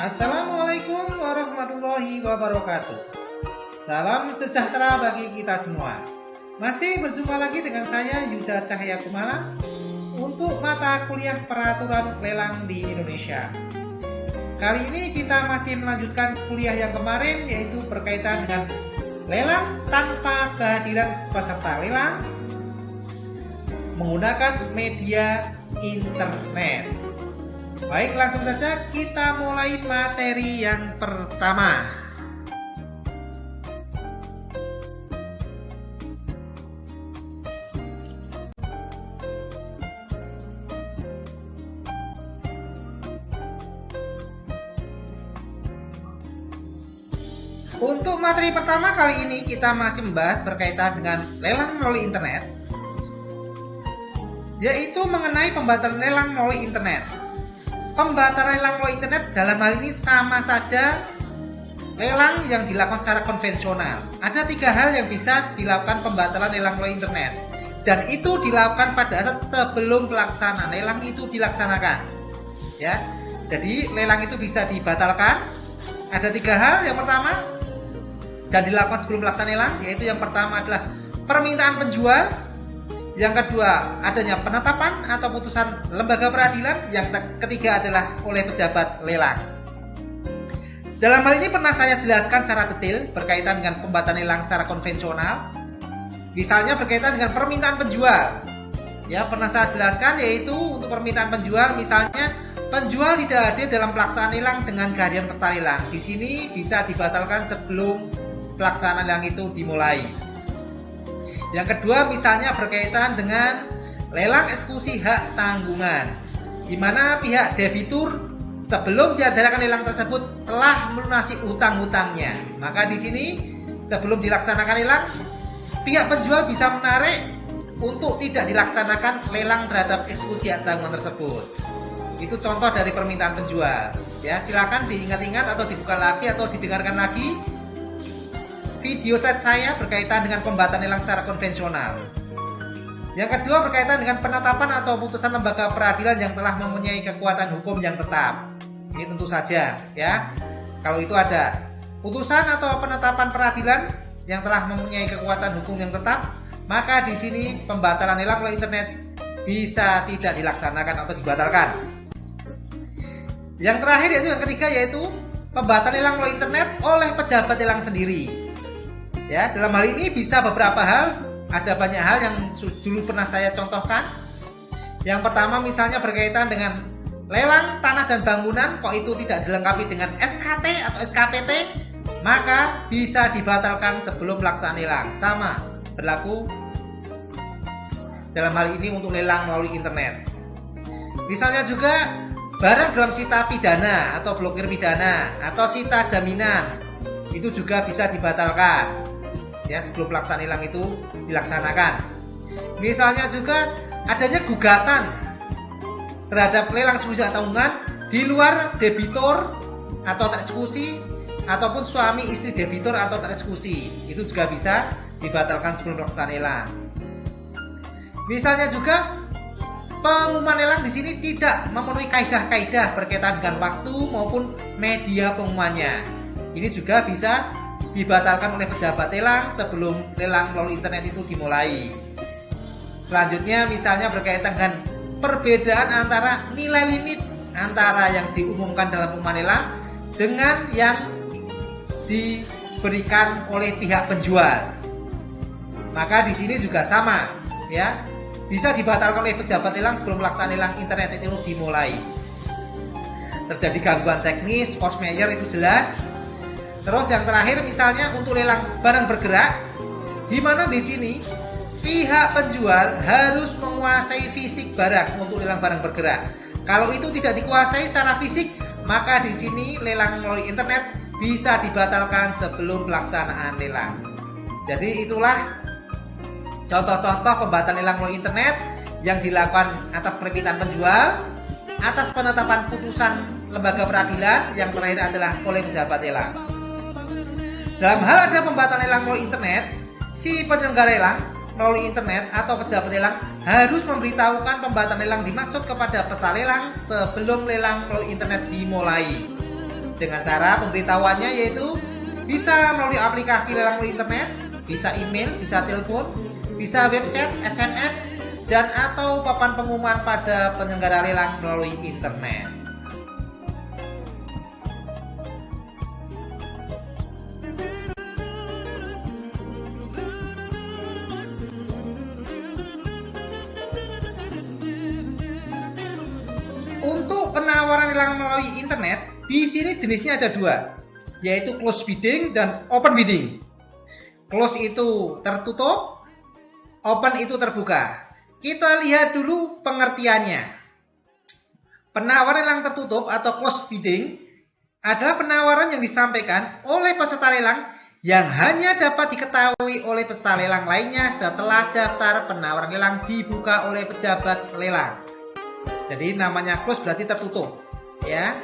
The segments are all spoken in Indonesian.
Assalamualaikum warahmatullahi wabarakatuh. Salam sejahtera bagi kita semua. Masih berjumpa lagi dengan saya Yuda Cahaya Kumala untuk mata kuliah peraturan lelang di Indonesia. Kali ini kita masih melanjutkan kuliah yang kemarin, yaitu berkaitan dengan lelang tanpa kehadiran peserta lelang menggunakan media internet. Baik, langsung saja kita mulai materi yang pertama. Untuk materi pertama kali ini kita masih membahas berkaitan dengan lelang melalui internet, yaitu mengenai pembatalan lelang melalui internet. Pembatalan lelang melalui internet dalam hal ini sama saja lelang yang dilakukan secara konvensional. Ada 3 hal yang bisa dilakukan pembatalan lelang melalui internet, dan itu dilakukan pada saat sebelum pelaksanaan lelang itu dilaksanakan. Ya, jadi lelang itu bisa dibatalkan. Ada 3 hal. Yang pertama, dan dilakukan sebelum pelaksanaan lelang, yaitu yang pertama adalah permintaan penjual. Yang kedua, adanya penetapan atau putusan lembaga peradilan. Yang ketiga adalah oleh pejabat lelang. Dalam hal ini pernah saya jelaskan secara detail berkaitan dengan pembatalan lelang secara konvensional. Misalnya berkaitan dengan permintaan penjual. Ya, pernah saya jelaskan, yaitu untuk permintaan penjual, misalnya penjual tidak hadir dalam pelaksanaan lelang dengan kehadiran peserta lelang. Di sini bisa dibatalkan sebelum pelaksanaan lelang itu dimulai. Yang kedua, misalnya berkaitan dengan lelang eksekusi hak tanggungan, di mana pihak debitur sebelum diadakan lelang tersebut telah melunasi utang-utangnya. Maka di sini sebelum dilaksanakan lelang, pihak penjual bisa menarik untuk tidak dilaksanakan lelang terhadap eksekusi hak tanggungan tersebut. Itu contoh dari permintaan penjual. Ya, silakan diingat-ingat atau dibuka lagi atau didengarkan lagi video slide saya berkaitan dengan pembatalan lelang secara konvensional. Yang kedua, berkaitan dengan penetapan atau putusan lembaga peradilan yang telah mempunyai kekuatan hukum yang tetap. Ini tentu saja, ya. Kalau itu ada putusan atau penetapan peradilan yang telah mempunyai kekuatan hukum yang tetap, maka di sini pembatalan lelang melalui internet bisa tidak dilaksanakan atau dibatalkan. Yang terakhir, yaitu yang ketiga, yaitu pembatalan lelang melalui internet oleh pejabat lelang sendiri. Ya, dalam hal ini bisa beberapa hal. Ada banyak hal yang dulu pernah saya contohkan. Yang pertama, misalnya berkaitan dengan lelang tanah dan bangunan, kok itu tidak dilengkapi dengan SKT atau SKPT, maka bisa dibatalkan sebelum pelaksanaan lelang. Sama berlaku dalam hal ini untuk lelang melalui internet. Misalnya juga barang dalam sita pidana atau blokir pidana atau sita jaminan, itu juga bisa dibatalkan. Ya, sebelum pelaksanaan lelang itu dilaksanakan. Misalnya juga adanya gugatan terhadap lelang eksekusi hak tanggungan di luar debitur atau tereksekusi ataupun suami istri debitur atau tereksekusi, itu juga bisa dibatalkan sebelum pelaksanaan lelang. Misalnya juga pengumuman lelang di sini tidak memenuhi kaidah-kaidah berkaitan dengan waktu maupun media pengumumannya. Ini juga bisa dibatalkan oleh pejabat lelang sebelum lelang melalui internet itu dimulai. Selanjutnya, misalnya berkaitan dengan perbedaan antara nilai limit antara yang diumumkan dalam pengumuman lelang dengan yang diberikan oleh pihak penjual. Maka di sini juga sama, ya, bisa dibatalkan oleh pejabat lelang sebelum pelaksanaan lelang internet itu dimulai. Terjadi gangguan teknis, force majeure, itu jelas. Terus yang terakhir, misalnya untuk lelang barang bergerak, di mana di sini pihak penjual harus menguasai fisik barang untuk lelang barang bergerak. Kalau itu tidak dikuasai secara fisik, maka di sini lelang melalui internet bisa dibatalkan sebelum pelaksanaan lelang. Jadi itulah contoh-contoh pembatalan lelang melalui internet yang dilakukan atas permintaan penjual, atas penetapan putusan lembaga peradilan, yang terakhir adalah oleh pejabat lelang. Dalam hal ada pembatalan lelang melalui internet, si penyelenggara lelang melalui internet atau pejabat lelang harus memberitahukan pembatalan lelang dimaksud kepada peserta lelang sebelum lelang melalui internet dimulai. Dengan cara pemberitahuannya yaitu bisa melalui aplikasi lelang melalui internet, bisa email, bisa telepon, bisa website, SMS, dan atau papan pengumuman pada penyelenggara lelang melalui internet. Untuk penawaran lelang melalui internet, di sini jenisnya ada dua, yaitu close bidding dan open bidding. Close itu tertutup, open itu terbuka. Kita lihat dulu pengertiannya. Penawaran lelang tertutup atau close bidding adalah penawaran yang disampaikan oleh peserta lelang yang hanya dapat diketahui oleh peserta lelang lainnya setelah daftar penawaran lelang dibuka oleh pejabat lelang. Jadi namanya close berarti tertutup, ya.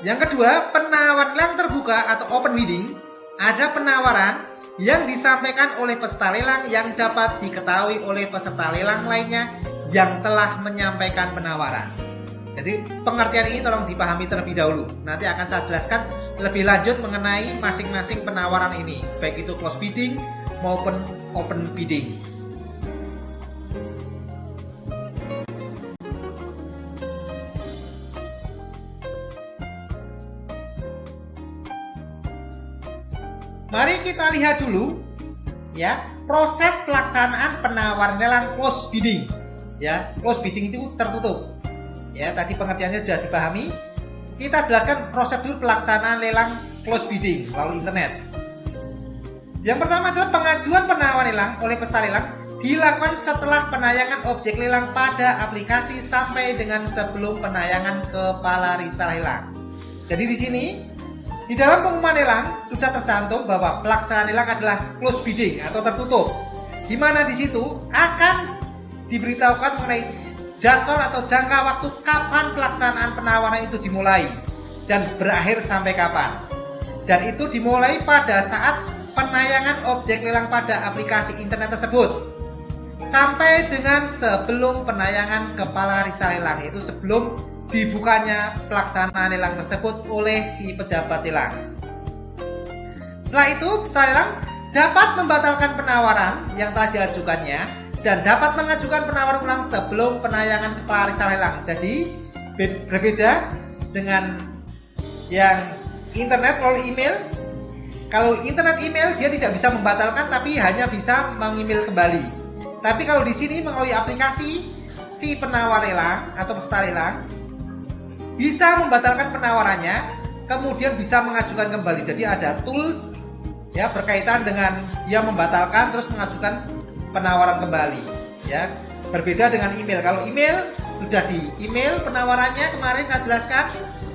Yang kedua, penawaran lelang terbuka atau open bidding ada penawaran yang disampaikan oleh peserta lelang yang dapat diketahui oleh peserta lelang lainnya yang telah menyampaikan penawaran. Jadi pengertian ini tolong dipahami terlebih dahulu. Nanti akan saya jelaskan lebih lanjut mengenai masing-masing penawaran ini, baik itu close bidding maupun open bidding. Mari kita lihat dulu ya proses pelaksanaan penawaran lelang close bidding. Ya, close bidding itu tertutup. Ya, tadi pengertiannya sudah dipahami. Kita jelaskan prosedur pelaksanaan lelang close bidding melalui internet. Yang pertama adalah pengajuan penawaran lelang oleh peserta lelang dilakukan setelah penayangan objek lelang pada aplikasi sampai dengan sebelum penayangan kepala risalah lelang. Jadi di sini di dalam pengumuman lelang sudah tercantum bahwa pelaksanaan lelang adalah close bidding atau tertutup, di mana di situ akan diberitahukan mengenai jadwal atau jangka waktu kapan pelaksanaan penawaran itu dimulai dan berakhir sampai kapan. Dan itu dimulai pada saat penayangan objek lelang pada aplikasi internet tersebut sampai dengan sebelum penayangan kepala risalah lelang, yaitu sebelum dibukanya pelaksanaan lelang tersebut oleh si pejabat lelang. Setelah itu, peserta lelang dapat membatalkan penawaran yang telah diajukannya dan dapat mengajukan penawaran ulang sebelum penayangan kepala risalah lelang. Jadi berbeda dengan yang internet melalui email. Kalau internet email dia tidak bisa membatalkan tapi hanya bisa mengemail kembali. Tapi kalau di sini melalui aplikasi, si penawar lelang atau peserta lelang bisa membatalkan penawarannya, kemudian bisa mengajukan kembali. Jadi ada tools ya berkaitan dengan dia membatalkan terus mengajukan penawaran kembali. Ya, berbeda dengan email. Kalau email sudah di email penawarannya kemarin saya jelaskan.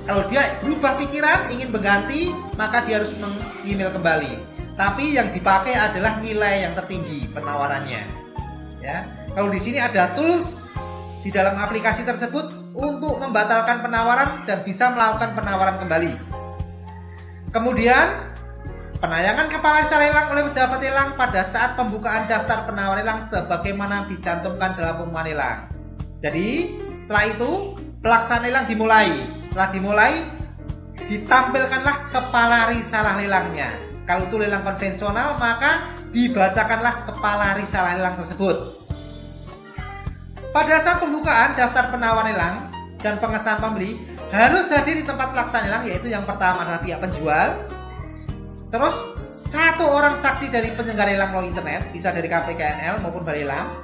Kalau dia berubah pikiran ingin mengganti, maka dia harus meng-email kembali. Tapi yang dipakai adalah nilai yang tertinggi penawarannya. Ya, kalau di sini ada tools di dalam aplikasi tersebut untuk membatalkan penawaran dan bisa melakukan penawaran kembali. Kemudian penayangan kepala risalah lelang oleh pejabat lelang pada saat pembukaan daftar penawaran lelang sebagaimana dicantumkan dalam pengumuman lelang. Jadi setelah itu pelaksanaan lelang dimulai. Setelah dimulai ditampilkanlah kepala risalah lelangnya. Kalau itu lelang konvensional maka dibacakanlah kepala risalah lelang tersebut. Pada saat pembukaan daftar penawaran lelang dan pengesahan pembeli harus hadir di tempat pelaksanaan lelang, yaitu yang pertama adalah pihak penjual, terus satu orang saksi dari penyelenggara lelang melalui internet, bisa dari KPKNL maupun Balai Lelang,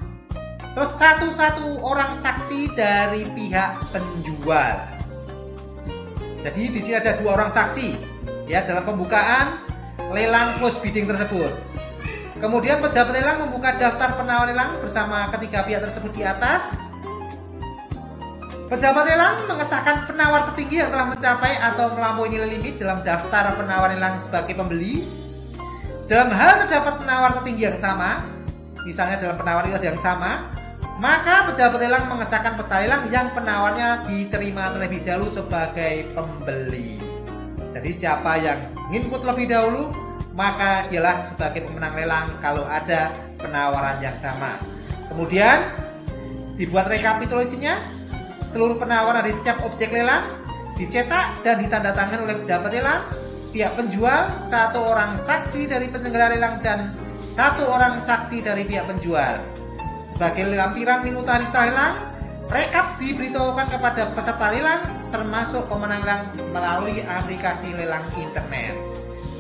terus satu orang saksi dari pihak penjual. Jadi di sini ada dua orang saksi ya dalam pembukaan lelang close bidding tersebut. Kemudian pejabat lelang membuka daftar penawaran lelang bersama ketiga pihak tersebut di atas. Pejabat lelang mengesahkan penawar tertinggi yang telah mencapai atau melampaui nilai limit dalam daftar penawaran lelang sebagai pembeli. Dalam hal terdapat penawar tertinggi yang sama, misalnya dalam penawaran itu ada yang sama, maka pejabat lelang mengesahkan peserta lelang yang penawarnya diterima terlebih dahulu sebagai pembeli. Jadi siapa yang input lebih dahulu maka dialah sebagai pemenang lelang kalau ada penawaran yang sama. Kemudian dibuat rekapitulasinya seluruh penawaran dari setiap objek lelang dicetak dan ditandatangani oleh pejabat lelang, pihak penjual, 1 orang saksi dari penyelenggara lelang, dan 1 orang saksi dari pihak penjual. Sebagai lampiran minuta risalah lelang, rekap diberitahukan kepada peserta lelang termasuk pemenang lelang melalui aplikasi lelang internet.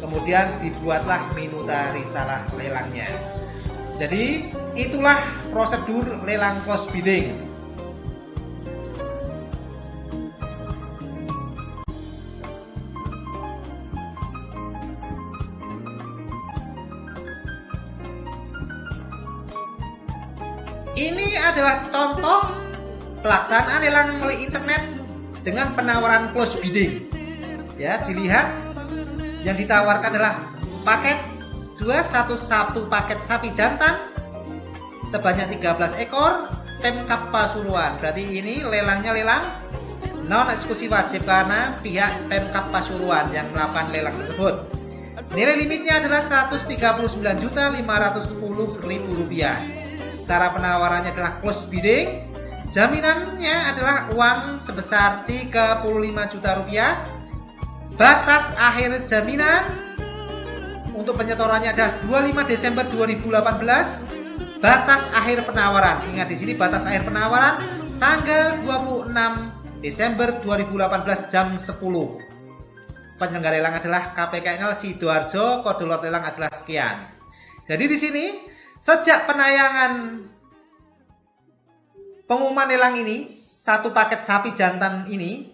Kemudian dibuatlah minuta risalah lelangnya. Jadi itulah prosedur lelang close bidding. Ini adalah contoh pelaksanaan lelang melalui internet dengan penawaran close bidding. Ya, dilihat yang ditawarkan adalah paket 211 paket sapi jantan sebanyak 13 ekor Pemkab Pasuruan. Berarti ini lelangnya lelang non eksklusif wajib karena pihak Pemkab Pasuruan yang melakukan lelang tersebut. Nilai limitnya adalah Rp139.510.000. Cara penawarannya adalah close bidding. Jaminannya adalah uang sebesar Rp35 juta. Batas akhir jaminan untuk penyetorannya adalah 25 Desember 2018. Batas akhir penawaran. Ingat di sini batas akhir penawaran tanggal 26 Desember 2018 jam 10. Penyelenggara lelang adalah KPKNL Sidoarjo, kode lot lelang adalah sekian. Jadi di sini sejak penayangan pengumuman lelang ini, 1 paket sapi jantan ini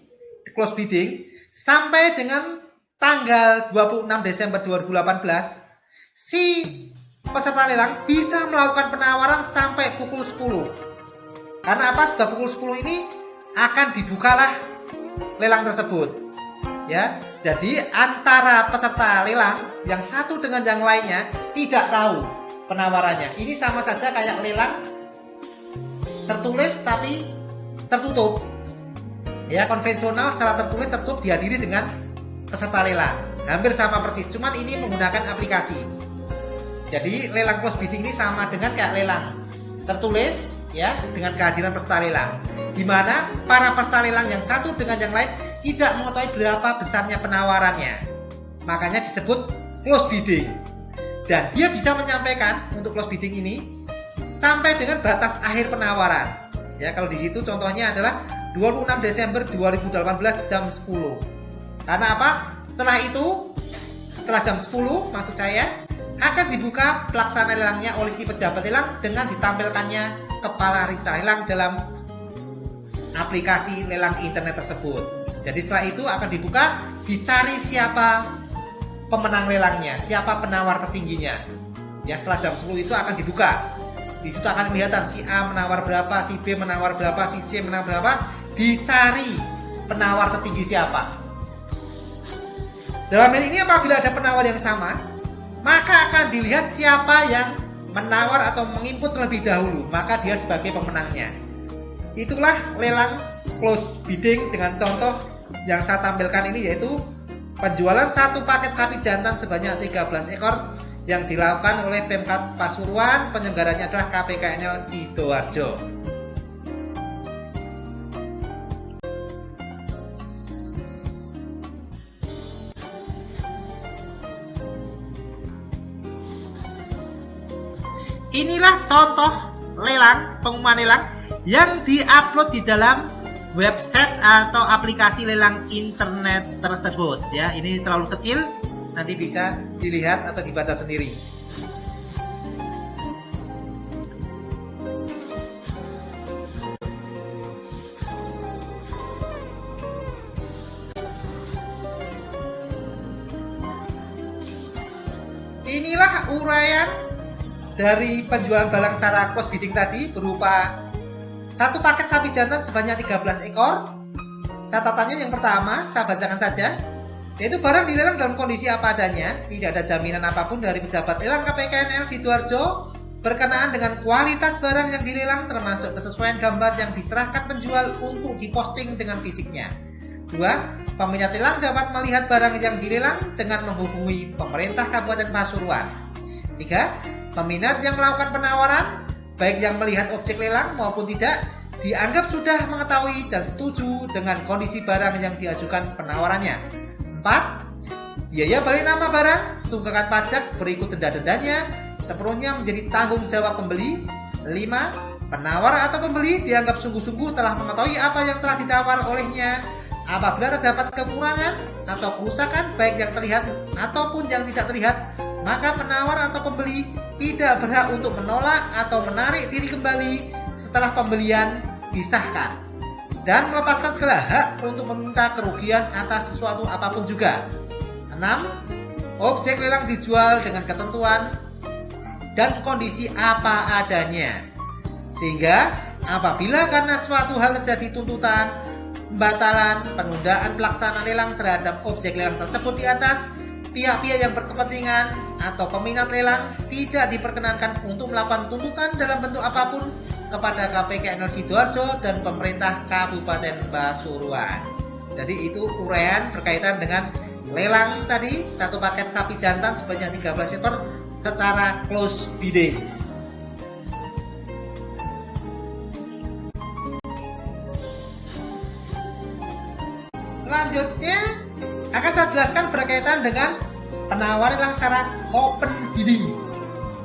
close bidding sampai dengan tanggal 26 Desember 2018, si peserta lelang bisa melakukan penawaran sampai pukul 10. Karena apa? Sudah pukul 10 ini akan dibukalah lelang tersebut. Ya, jadi antara peserta lelang yang satu dengan yang lainnya tidak tahu penawarannya. Ini sama saja kayak lelang tertulis tapi tertutup. Ya, konvensional secara tertutup dihadiri dengan peserta lelang. Hampir sama persis, cuman ini menggunakan aplikasi. Jadi lelang close bidding ini sama dengan kayak lelang tertulis ya, dengan kehadiran peserta lelang. Di mana para peserta lelang yang satu dengan yang lain tidak mengetahui berapa besarnya penawarannya. Makanya disebut close bidding. Dan dia bisa menyampaikan untuk close bidding ini sampai dengan batas akhir penawaran. Ya, kalau di situ contohnya adalah 26 Desember 2018 jam 10. Karena apa? Setelah itu, setelah jam 10 maksud saya, akan dibuka pelaksanaan lelangnya oleh si pejabat lelang dengan ditampilkannya kepala risalah lelang dalam aplikasi lelang internet tersebut. Jadi setelah itu akan dibuka, dicari siapa pemenang lelangnya, siapa penawar tertingginya. Ya, setelah jam 10 itu akan dibuka. Di situ akan kelihatan si A menawar berapa, si B menawar berapa, si C menawar berapa. Dicari penawar tertinggi siapa. Dalam hal ini apabila ada penawar yang sama, maka akan dilihat siapa yang menawar atau menginput terlebih dahulu, maka dia sebagai pemenangnya. Itulah lelang close bidding dengan contoh yang saya tampilkan ini, yaitu penjualan 1 paket sapi jantan sebanyak 13 ekor yang dilakukan oleh Pemkab Pasuruan. Penyelenggaranya adalah KPKNL Sidoarjo. Inilah contoh lelang, pengumuman lelang yang diupload di dalam website atau aplikasi lelang internet tersebut. Ya, ini terlalu kecil, nanti bisa dilihat atau dibaca sendiri. Inilah uraian dari penjualan barang secara close bidding tadi, berupa 1 paket sapi jantan sebanyak 13 ekor. Catatannya yang pertama, saya bacakan saja, yaitu barang dilelang dalam kondisi apa adanya, tidak ada jaminan apapun dari pejabat lelang KPKNL Sidoarjo berkenaan dengan kualitas barang yang dilelang, termasuk kesesuaian gambar yang diserahkan penjual untuk diposting dengan fisiknya. 2. Peminat lelang dapat melihat barang yang dilelang dengan menghubungi pemerintah Kabupaten Pasuruan. 3. Peminat yang melakukan penawaran, baik yang melihat objek lelang maupun tidak, dianggap sudah mengetahui dan setuju dengan kondisi barang yang diajukan penawarannya. 4. Biaya balik nama barang, tunggakan pajak berikut denda-dendanya, sepenuhnya menjadi tanggung jawab pembeli. 5. Penawar atau pembeli dianggap sungguh-sungguh telah mengetahui apa yang telah ditawar olehnya. Apabila terdapat kekurangan atau kerusakan baik yang terlihat ataupun yang tidak terlihat, maka penawar atau pembeli tidak berhak untuk menolak atau menarik diri kembali setelah pembelian disahkan, dan melepaskan segala hak untuk meminta kerugian atas sesuatu apapun juga. 6. Objek lelang dijual dengan ketentuan dan kondisi apa adanya, sehingga apabila karena suatu hal terjadi tuntutan, pembatalan, penundaan pelaksanaan lelang terhadap objek lelang tersebut di atas, pihak-pihak yang berkepentingan atau peminat lelang tidak diperkenankan untuk melakukan tuntutan dalam bentuk apapun kepada KPKNL Sidoarjo dan pemerintah Kabupaten Pasuruan. Jadi itu uraian berkaitan dengan lelang tadi, satu paket sapi jantan sebanyak 13 ekor secara close bidding. Selanjutnya akan saya jelaskan berkaitan dengan penawar lelang secara open bidding.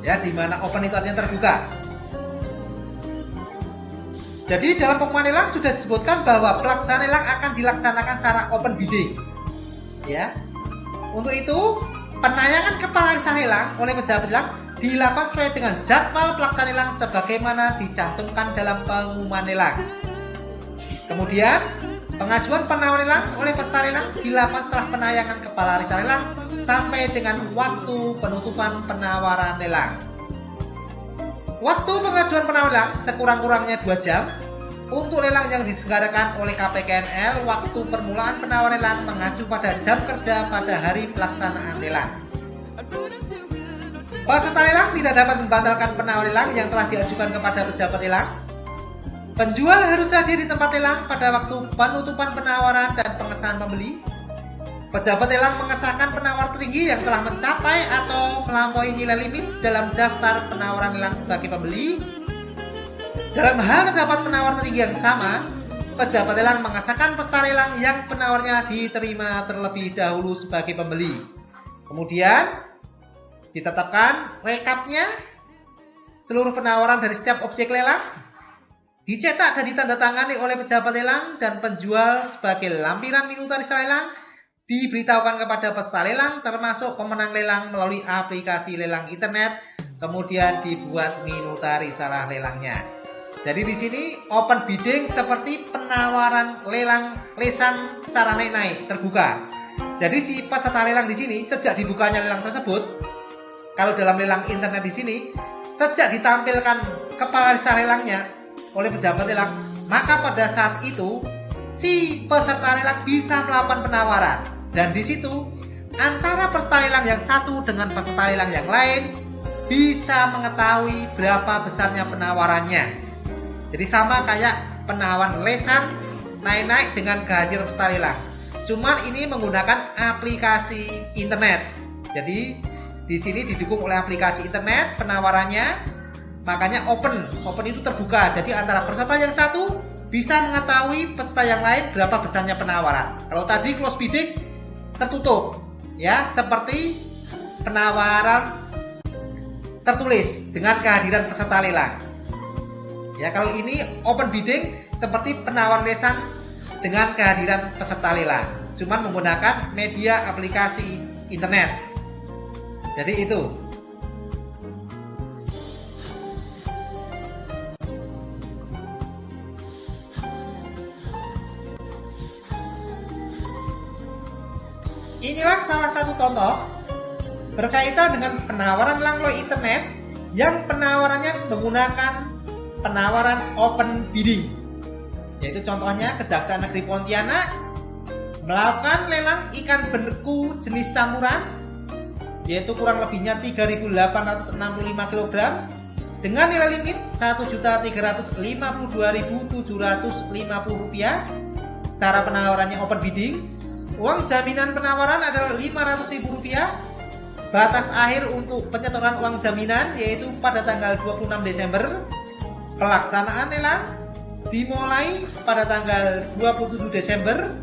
Ya, di mana open itu artinya terbuka. Jadi dalam pengumuman lelang sudah disebutkan bahwa pelaksanaan lelang akan dilaksanakan secara open bidding. Ya. Untuk itu, penayangan kepala arisan lelang oleh pejabat lelang dilakukan sesuai dengan jadwal pelaksanaan lelang sebagaimana dicantumkan dalam pengumuman lelang. Kemudian pengajuan penawar lelang oleh peserta lelang dilakukan setelah penayangan kepala arisan lelang sampai dengan waktu penutupan penawaran lelang. Waktu pengajuan penawar lelang sekurang-kurangnya 2 jam. Untuk lelang yang diselenggarakan oleh KPKNL, waktu permulaan penawaran lelang mengacu pada jam kerja pada hari pelaksanaan lelang. Peserta lelang tidak dapat membatalkan penawar lelang yang telah diajukan kepada pejabat lelang. Penjual harus hadir di tempat lelang pada waktu penutupan penawaran dan pengesahan pembeli. Pejabat lelang mengesahkan penawar tertinggi yang telah mencapai atau melampaui nilai limit dalam daftar penawaran lelang sebagai pembeli. Dalam hal terdapat penawar tertinggi yang sama, pejabat lelang mengesahkan peserta lelang yang penawarnya diterima terlebih dahulu sebagai pembeli. Kemudian ditetapkan rekapnya seluruh penawaran dari setiap objek lelang, dicetak dan ditandatangani oleh pejabat lelang dan penjual sebagai lampiran minuta risalah lelang, diberitahukan kepada peserta lelang termasuk pemenang lelang melalui aplikasi lelang internet, kemudian dibuat minuta risalah lelangnya. Jadi di sini open bidding seperti penawaran lelang lesan secara naik terbuka. Jadi si peserta lelang di sini sejak dibukanya lelang tersebut, kalau dalam lelang internet di sini sejak ditampilkan kepala risalah lelangnya oleh pejabat lelang, maka pada saat itu si peserta lelang bisa melakukan penawaran, dan di situ antara peserta lelang yang satu dengan peserta lelang yang lain bisa mengetahui berapa besarnya penawarannya. Jadi sama kayak penawaran lesan naik-naik dengan kehadiran peserta lelang. Cuman ini menggunakan aplikasi internet. Jadi di sini didukung oleh aplikasi internet penawarannya. Makanya open itu terbuka. Jadi antara peserta yang satu bisa mengetahui peserta yang lain berapa besarnya penawaran. Kalau tadi close bidding tertutup, ya, seperti penawaran tertulis dengan kehadiran peserta lelang. Ya, kalau ini open bidding seperti penawaran lesan dengan kehadiran peserta lelang, cuman menggunakan media aplikasi internet. Jadi itu. Inilah salah satu contoh berkaitan dengan penawaran lelang melalui internet yang penawarannya menggunakan penawaran open bidding. Yaitu contohnya Kejaksaan Negeri Pontianak melakukan lelang ikan beku jenis campuran, yaitu kurang lebihnya 3.865 kg dengan nilai limit Rp1.352.750. Cara penawarannya open bidding. Uang jaminan penawaran adalah Rp500.000. Batas akhir untuk penyetoran uang jaminan yaitu pada tanggal 26 Desember. Pelaksanaan lelang dimulai pada tanggal 27 Desember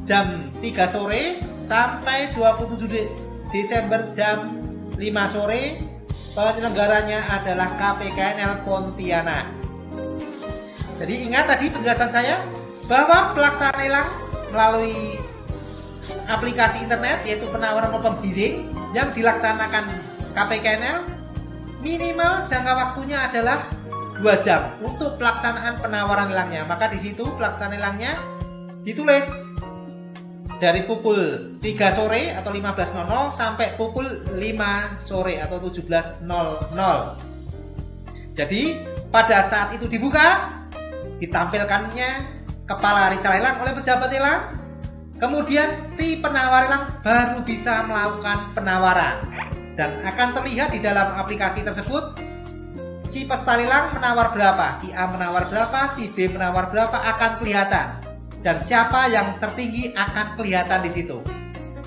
jam 3 sore sampai 27 Desember jam 5 sore. Penyelenggaranya adalah KPKNL Pontianak. Jadi ingat tadi penjelasan saya bahwa pelaksanaan lelang melalui aplikasi internet yaitu penawaran open bidding yang dilaksanakan KPKNL minimal jangka waktunya adalah 2 jam untuk pelaksanaan penawaran lelangnya. Maka di situ pelaksanaan lelangnya ditulis dari pukul 3 sore atau 15.00 sampai pukul 5 sore atau 17.00. Jadi pada saat itu dibuka, ditampilkannya kepala risalah lelang oleh pejabat lelang. Kemudian si penawar lelang baru bisa melakukan penawaran dan akan terlihat di dalam aplikasi tersebut si peserta lelang menawar berapa, si A menawar berapa, si B menawar berapa akan kelihatan dan siapa yang tertinggi akan kelihatan di situ.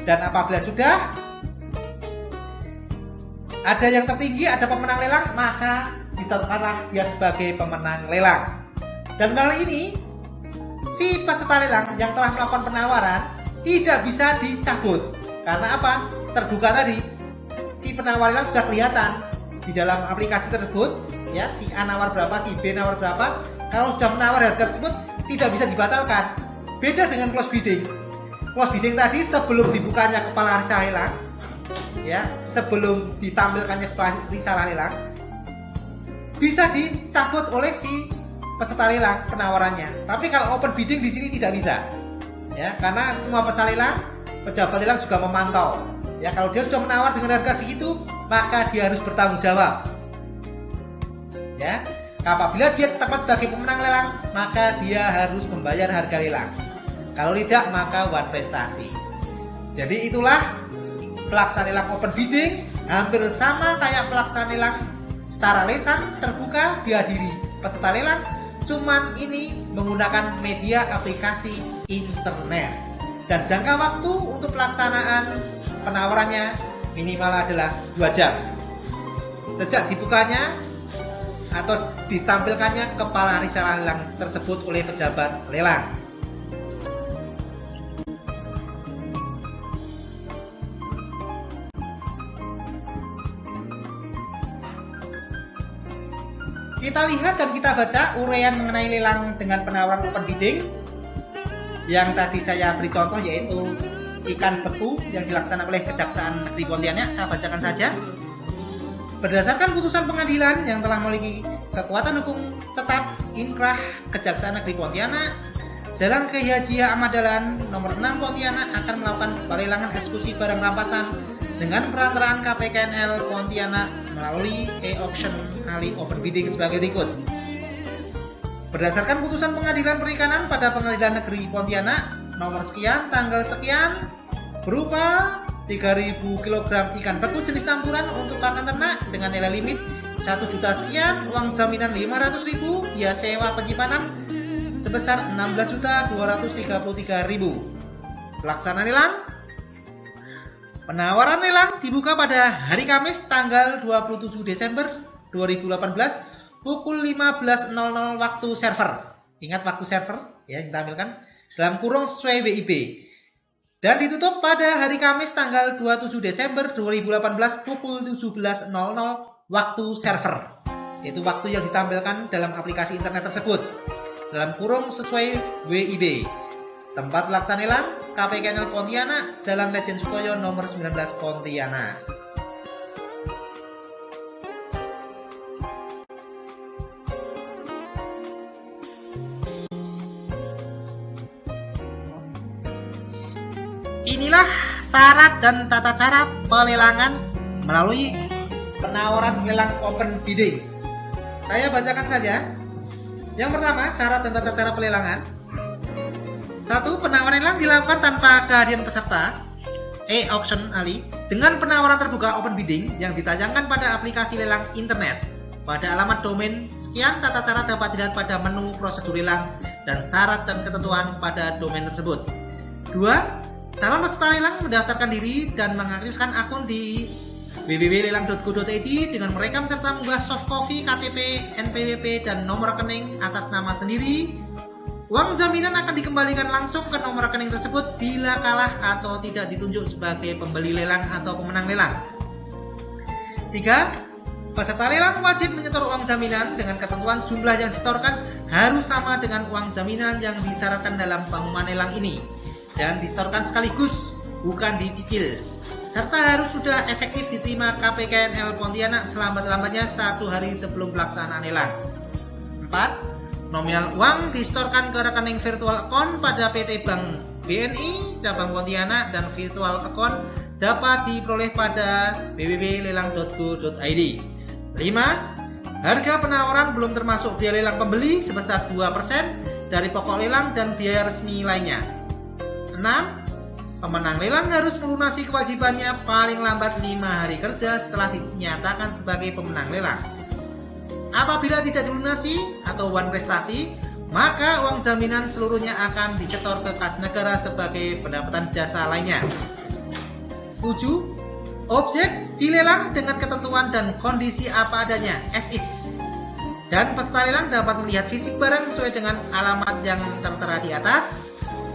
Dan apabila sudah ada yang tertinggi, ada pemenang lelang, maka ditetapkanlah dia sebagai pemenang lelang. Dan kali ini si peserta lelang yang telah melakukan penawaran tidak bisa dicabut. Karena apa? Terbuka tadi. Si penawar lelang sudah kelihatan di dalam aplikasi tersebut, ya, si A nawar berapa, si B nawar berapa. Kalau sudah menawar harga tersebut tidak bisa dibatalkan. Beda dengan close bidding. Close bidding tadi sebelum dibukanya kepala risalah lelang, ya, sebelum ditampilkannya kepala risalah lelang, bisa dicabut oleh si peserta lelang penawarannya. Tapi kalau open bidding di sini tidak bisa, ya, karena semua peserta lelang, pejabat lelang juga memantau. Ya, kalau dia sudah menawar dengan harga segitu, maka dia harus bertanggung jawab. Ya, apabila dia ditetapkan sebagai pemenang lelang, maka dia harus membayar harga lelang. Kalau tidak, maka one prestasi. Jadi itulah pelaksanaan lelang open bidding, hampir sama kayak pelaksanaan lelang secara lisan terbuka dihadiri peserta lelang, cuman ini menggunakan media aplikasi internet. Dan jangka waktu untuk pelaksanaan penawarannya minimal adalah 2 jam. Sejak dibukanya atau ditampilkannya kepala risalah lelang tersebut oleh pejabat lelang. Kita lihat dan kita baca uraian mengenai lelang dengan penawaran open bidding. Yang tadi saya beri contoh yaitu ikan beku yang dilaksanakan oleh Kejaksaan Negeri Pontianak. Saya bacakan saja. Berdasarkan putusan pengadilan yang telah memiliki kekuatan hukum tetap inkrah Kejaksaan Negeri Pontianak, Jalan Kiai Haji Ahmad Dahlan nomor 6 Pontianak akan melakukan pelelangan eksekusi barang rampasan dengan perantaraan KPKNL Pontianak melalui e-auction kali open bidding sebagai berikut. Berdasarkan putusan pengadilan perikanan pada Pengadilan Negeri Pontianak nomor sekian tanggal sekian berupa 3.000 kg ikan beku jenis campuran untuk pakan ternak dengan nilai limit 1 juta sekian, uang jaminan 500.000, biaya sewa penyimpanan sebesar 16.233.000. Pelaksanaan lelang. Penawaran lelang dibuka pada hari Kamis tanggal 27 Desember 2018 pukul 15.00 waktu server. Ingat waktu server ya, ditampilkan dalam kurung sesuai WIB. Dan ditutup pada hari Kamis tanggal 27 Desember 2018 pukul 17.00 waktu server. Yaitu waktu yang ditampilkan dalam aplikasi internet tersebut. Dalam kurung sesuai WIB. Tempat pelaksanaan lelang KPKNL Pontianak, Jalan Lejen Sutoyo nomor 19 Pontianak. Inilah syarat dan tata cara pelelangan melalui penawaran lelang open bidding. Saya bacakan saja. Yang pertama, syarat dan tata cara pelelangan. 1. Penawaran lelang dilakukan tanpa kehadiran peserta e-auction ali dengan penawaran terbuka open bidding yang ditayangkan pada aplikasi lelang internet. Pada alamat domain sekian, tata cara dapat dilihat pada menu prosedur lelang dan syarat dan ketentuan pada domain tersebut. 2. Calon peserta lelang mendaftarkan diri dan mengaktifkan akun di www.lelang.co.id dengan merekam serta mengunggah soft copy KTP, NPWP, dan nomor rekening atas nama sendiri. Uang jaminan akan dikembalikan langsung ke nomor rekening tersebut bila kalah atau tidak ditunjuk sebagai pembeli lelang atau pemenang lelang. 3. Peserta lelang wajib menyetor uang jaminan dengan ketentuan jumlah yang disetorkan harus sama dengan uang jaminan yang disyaratkan dalam pengumuman lelang ini dan disetorkan sekaligus, bukan dicicil, serta harus sudah efektif diterima KPKNL Pontianak selambat-lambatnya 1 hari sebelum pelaksanaan lelang. 4. Nominal uang disetorkan ke rekening virtual account pada PT Bank BNI cabang Pontianak dan virtual account dapat diperoleh pada www.lelang.go.id. 5. Harga penawaran belum termasuk biaya lelang pembeli sebesar 2% dari pokok lelang dan biaya resmi lainnya. 6. Pemenang lelang harus melunasi kewajibannya paling lambat 5 hari kerja setelah dinyatakan sebagai pemenang lelang. Apabila tidak dilunasi atau one prestasi, maka uang jaminan seluruhnya akan disetor ke kas negara sebagai pendapatan jasa lainnya. 7. Objek dilelang dengan ketentuan dan kondisi apa adanya, as is. Dan peserta lelang dapat melihat fisik barang sesuai dengan alamat yang tertera di atas.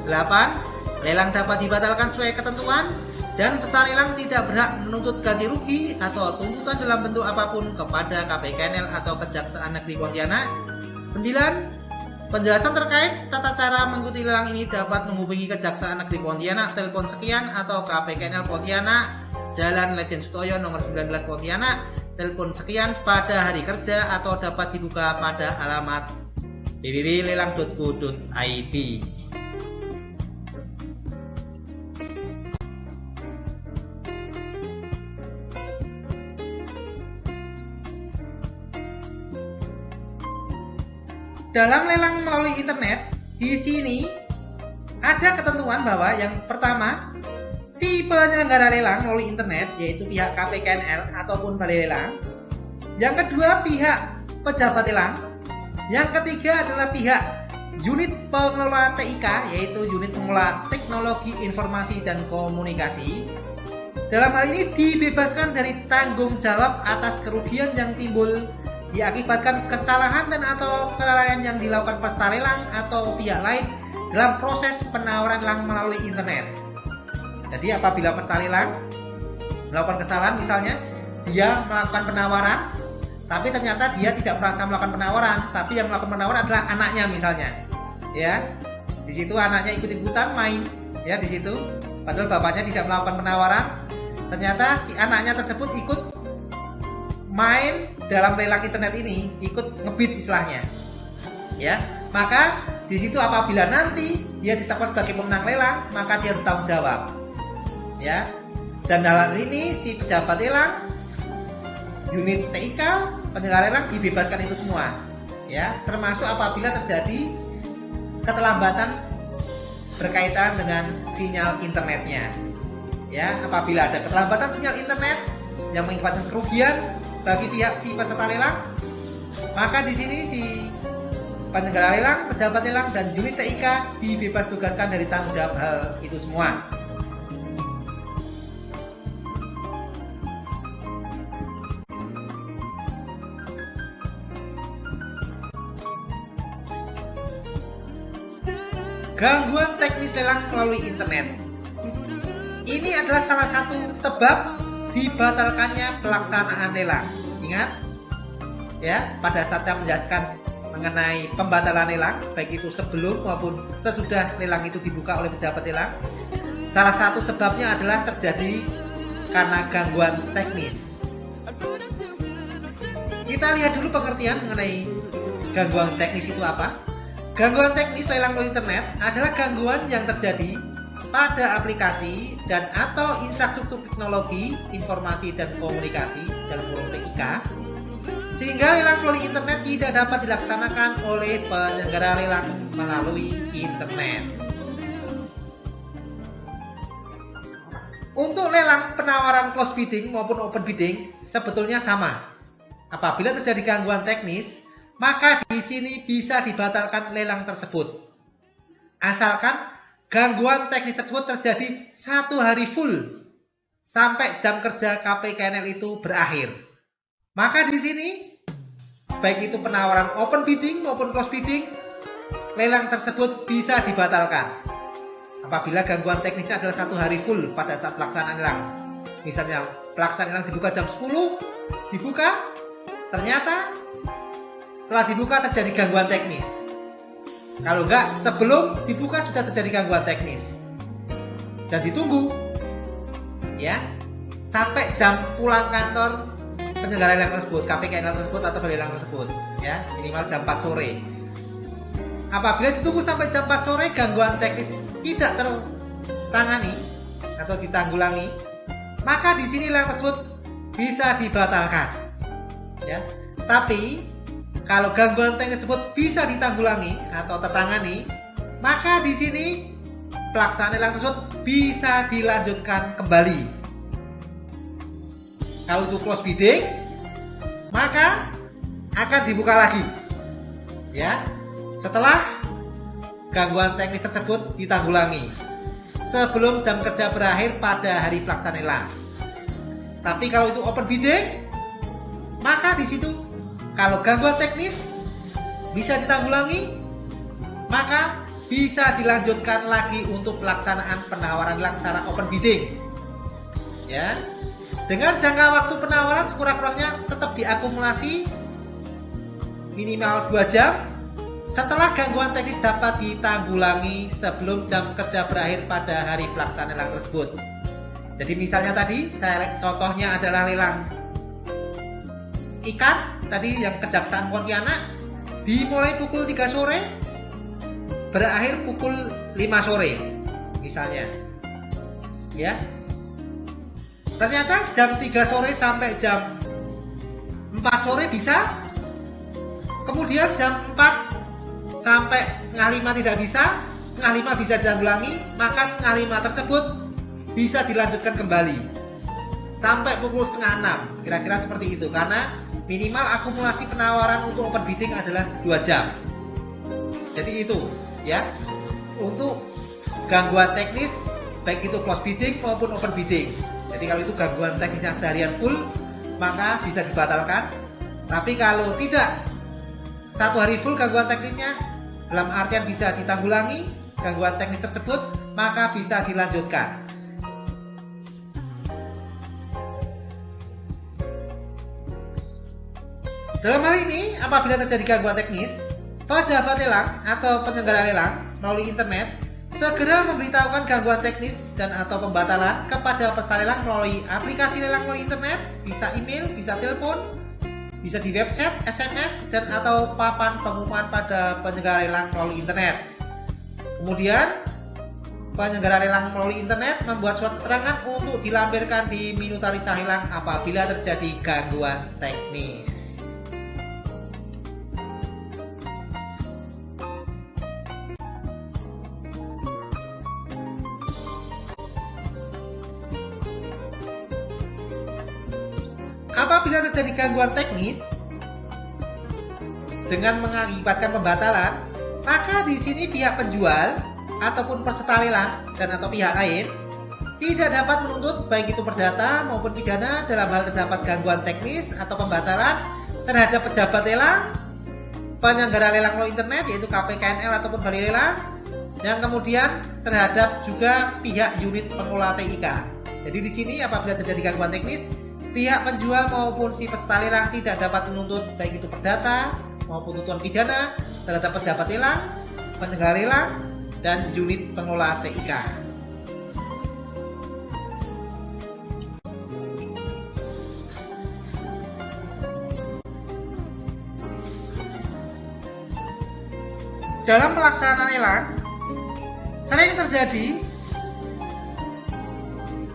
8. Lelang dapat dibatalkan sesuai ketentuan. Dan peserta lelang tidak berhak menuntut ganti rugi atau tuntutan dalam bentuk apapun kepada KPKNL atau Kejaksaan Negeri Pontianak. 9. Penjelasan terkait tata cara mengikuti lelang ini dapat menghubungi Kejaksaan Negeri Pontianak telepon sekian atau KPKNL Pontianak Jalan Lejen Sutoyo nomor 19 Pontianak telepon sekian pada hari kerja atau dapat dibuka pada alamat www.lelang.co.id. Dalam lelang melalui internet, di sini ada ketentuan bahwa yang pertama, si penyelenggara lelang melalui internet, yaitu pihak KPKNL ataupun balai lelang. Yang kedua, pihak pejabat lelang. Yang ketiga adalah pihak unit pengelola TIK, yaitu unit pengelola teknologi informasi dan komunikasi. Dalam hal ini dibebaskan dari tanggung jawab atas kerugian yang timbul diakibatkan kesalahan dan atau kelalaian yang dilakukan peserta lelang atau pihak lain dalam proses penawaran lelang melalui internet. Jadi apabila peserta lelang melakukan kesalahan, misalnya dia melakukan penawaran tapi ternyata dia tidak merasa melakukan penawaran, tapi yang melakukan penawaran adalah anaknya misalnya, ya. Di situ anaknya ikut-ikutan main, ya di situ, padahal bapaknya tidak melakukan penawaran. Ternyata si anaknya tersebut ikut main dalam lelang internet ini, ikut ngebid istilahnya, ya. Maka di situ apabila nanti dia ditetapkan sebagai pemenang lelang, maka dia bertanggung jawab, ya. Dan dalam ini si pejabat lelang, unit TIK, penyelenggara lelang dibebaskan itu semua, ya. Termasuk apabila terjadi keterlambatan berkaitan dengan sinyal internetnya, ya. Apabila ada keterlambatan sinyal internet yang mengakibatkan kerugian bagi pihak si peserta lelang, maka di sini si penyelenggara lelang, pejabat lelang, dan unit TIK dibebas tugaskan dari tanggung jawab hal itu semua. Gangguan teknis lelang melalui internet. Ini adalah salah satu sebab dibatalkannya pelaksanaan lelang. Ingat, ya, pada saat saya menjelaskan mengenai pembatalan lelang, baik itu sebelum maupun sesudah lelang itu dibuka oleh pejabat lelang, salah satu sebabnya adalah terjadi karena gangguan teknis. Kita lihat dulu pengertian mengenai gangguan teknis itu apa. Gangguan teknis lelang melalui internet adalah gangguan yang terjadi pada aplikasi dan atau infrastruktur teknologi, informasi dan komunikasi dalam kurung TIK, sehingga lelang melalui internet tidak dapat dilaksanakan oleh penyelenggara lelang melalui internet. Untuk lelang penawaran close bidding maupun open bidding sebetulnya sama. Apabila terjadi gangguan teknis, maka di sini bisa dibatalkan lelang tersebut. Asalkan gangguan teknis tersebut terjadi 1 hari full sampai jam kerja KPKNL itu berakhir. Maka di sini baik itu penawaran open bidding maupun close bidding, lelang tersebut bisa dibatalkan apabila gangguan teknisnya adalah 1 hari full pada saat pelaksanaan lelang. Misalnya pelaksanaan lelang dibuka jam 10, dibuka, ternyata setelah dibuka terjadi gangguan teknis. Kalau enggak, sebelum dibuka sudah terjadi gangguan teknis. Dan ditunggu ya sampai jam pulang kantor penyelenggara lelang tersebut, KPKNL tersebut atau lelang tersebut ya, minimal jam 4 sore. Apabila ditunggu sampai jam 4 sore gangguan teknis tidak tertangani atau ditanggulangi, maka di sini lelang tersebut bisa dibatalkan ya. Tapi kalau gangguan teknis tersebut bisa ditanggulangi atau tertangani, maka di sini pelaksanaan lelang tersebut bisa dilanjutkan kembali. Kalau itu close bidding, maka akan dibuka lagi ya setelah gangguan teknis tersebut ditanggulangi sebelum jam kerja berakhir pada hari pelaksanaan lelang. Tapi kalau itu open bidding, maka di situ kalau gangguan teknis bisa ditanggulangi, maka bisa dilanjutkan lagi untuk pelaksanaan penawaran lelang secara open bidding ya. Dengan jangka waktu penawaran sekurang-kurangnya tetap diakumulasi minimal 2 jam setelah gangguan teknis dapat ditanggulangi sebelum jam kerja berakhir pada hari pelaksanaan lelang tersebut. Jadi misalnya tadi contohnya adalah lelang ikan tadi yang Kejaksaan Pontianak, dimulai pukul 3 sore berakhir pukul 5 sore misalnya ya. Ternyata jam 3 sore sampai jam 4 sore bisa, kemudian jam 4 sampai setengah 5 tidak bisa, setengah 5 bisa ditanggulangi, maka setengah 5 tersebut bisa dilanjutkan kembali sampai pukul setengah 6, kira-kira seperti itu. Karena minimal akumulasi penawaran untuk open bidding adalah 2 jam. Jadi itu ya untuk gangguan teknis baik itu close bidding maupun open bidding. Jadi kalau itu gangguan teknisnya seharian full, maka bisa dibatalkan. Tapi kalau tidak 1 hari full gangguan teknisnya, dalam artian bisa ditanggulangi gangguan teknis tersebut, maka bisa dilanjutkan. Dalam hal ini, apabila terjadi gangguan teknis, pejabat lelang atau penyelenggara lelang melalui internet segera memberitahukan gangguan teknis dan atau pembatalan kepada peserta lelang melalui aplikasi lelang melalui internet, bisa email, bisa telepon, bisa di website, SMS, dan atau papan pengumuman pada penyelenggara lelang melalui internet. Kemudian penyelenggara lelang melalui internet membuat surat keterangan untuk dilampirkan di minutarisa lelang apabila terjadi gangguan teknis. Apabila terjadi gangguan teknis dengan mengakibatkan pembatalan, maka di sini pihak penjual ataupun peserta lelang dan atau pihak lain tidak dapat menuntut baik itu perdata maupun pidana dalam hal terdapat gangguan teknis atau pembatalan terhadap pejabat lelang, penyelenggara lelang melalui internet yaitu KPKNL ataupun balai lelang, dan kemudian terhadap juga pihak unit pengelola TIK. Jadi di sini apabila terjadi gangguan teknis, pihak penjual maupun si peserta lelang tidak dapat menuntut baik itu perdata maupun tuntutan pidana terhadap pejabat lelang, penyelenggara lelang, dan unit pengelola TIK. Dalam pelaksanaan lelang sering terjadi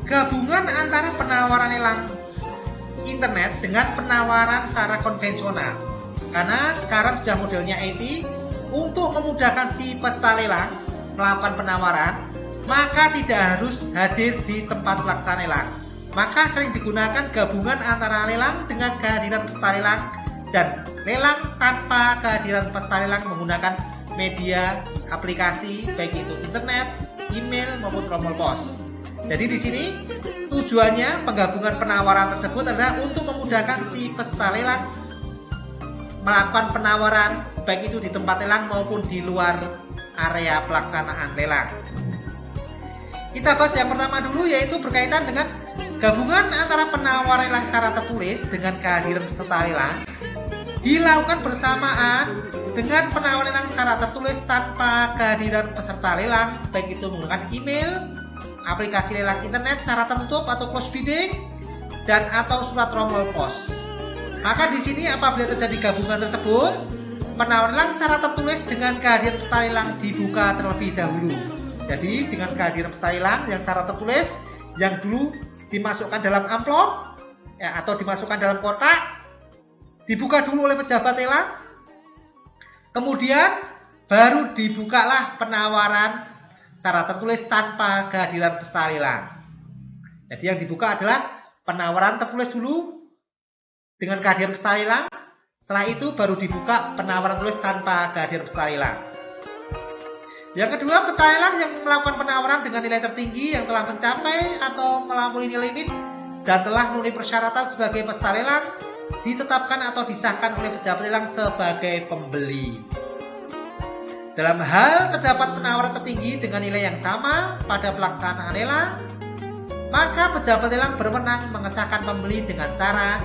gabungan antara penawaran lelang internet dengan penawaran secara konvensional. Karena sekarang sudah modelnya IT, untuk memudahkan si peserta lelang melakukan penawaran, maka tidak harus hadir di tempat pelaksanaan lelang. Maka sering digunakan gabungan antara lelang dengan kehadiran peserta lelang dan lelang tanpa kehadiran peserta lelang menggunakan media aplikasi baik itu internet, email maupun trommel pos. Jadi di sini Tujuannya penggabungan penawaran tersebut adalah untuk memudahkan si peserta lelang melakukan penawaran baik itu di tempat lelang maupun di luar area pelaksanaan lelang. Kita bahas yang pertama dulu, yaitu berkaitan dengan gabungan antara penawaran lelang secara tertulis dengan kehadiran peserta lelang dilakukan bersamaan dengan penawaran lelang secara tertulis tanpa kehadiran peserta lelang, baik itu menggunakan email, aplikasi lelang internet secara tertutup atau close bidding, dan atau surat rombol pos. Maka di sini apabila terjadi gabungan tersebut, penawaran lelang secara tertulis dengan kehadiran peserta lelang dibuka terlebih dahulu. Jadi dengan kehadiran peserta lelang yang secara tertulis yang dulu dimasukkan dalam amplop ya, atau dimasukkan dalam kotak, dibuka dulu oleh pejabat lelang, kemudian baru dibukalah penawaran secara tertulis tanpa kehadiran peserta lelang. Jadi yang dibuka adalah penawaran tertulis dulu dengan kehadiran peserta lelang. Setelah itu baru dibuka penawaran tertulis tanpa kehadiran peserta lelang. Yang kedua, peserta lelang yang melakukan penawaran dengan nilai tertinggi yang telah mencapai atau melampaui nilai limit dan telah memenuhi persyaratan sebagai peserta lelang ditetapkan atau disahkan oleh pejabat lelang sebagai pembeli. Dalam hal terdapat penawaran tertinggi dengan nilai yang sama pada pelaksanaan lelang, maka pejabat lelang berwenang mengesahkan pembeli dengan cara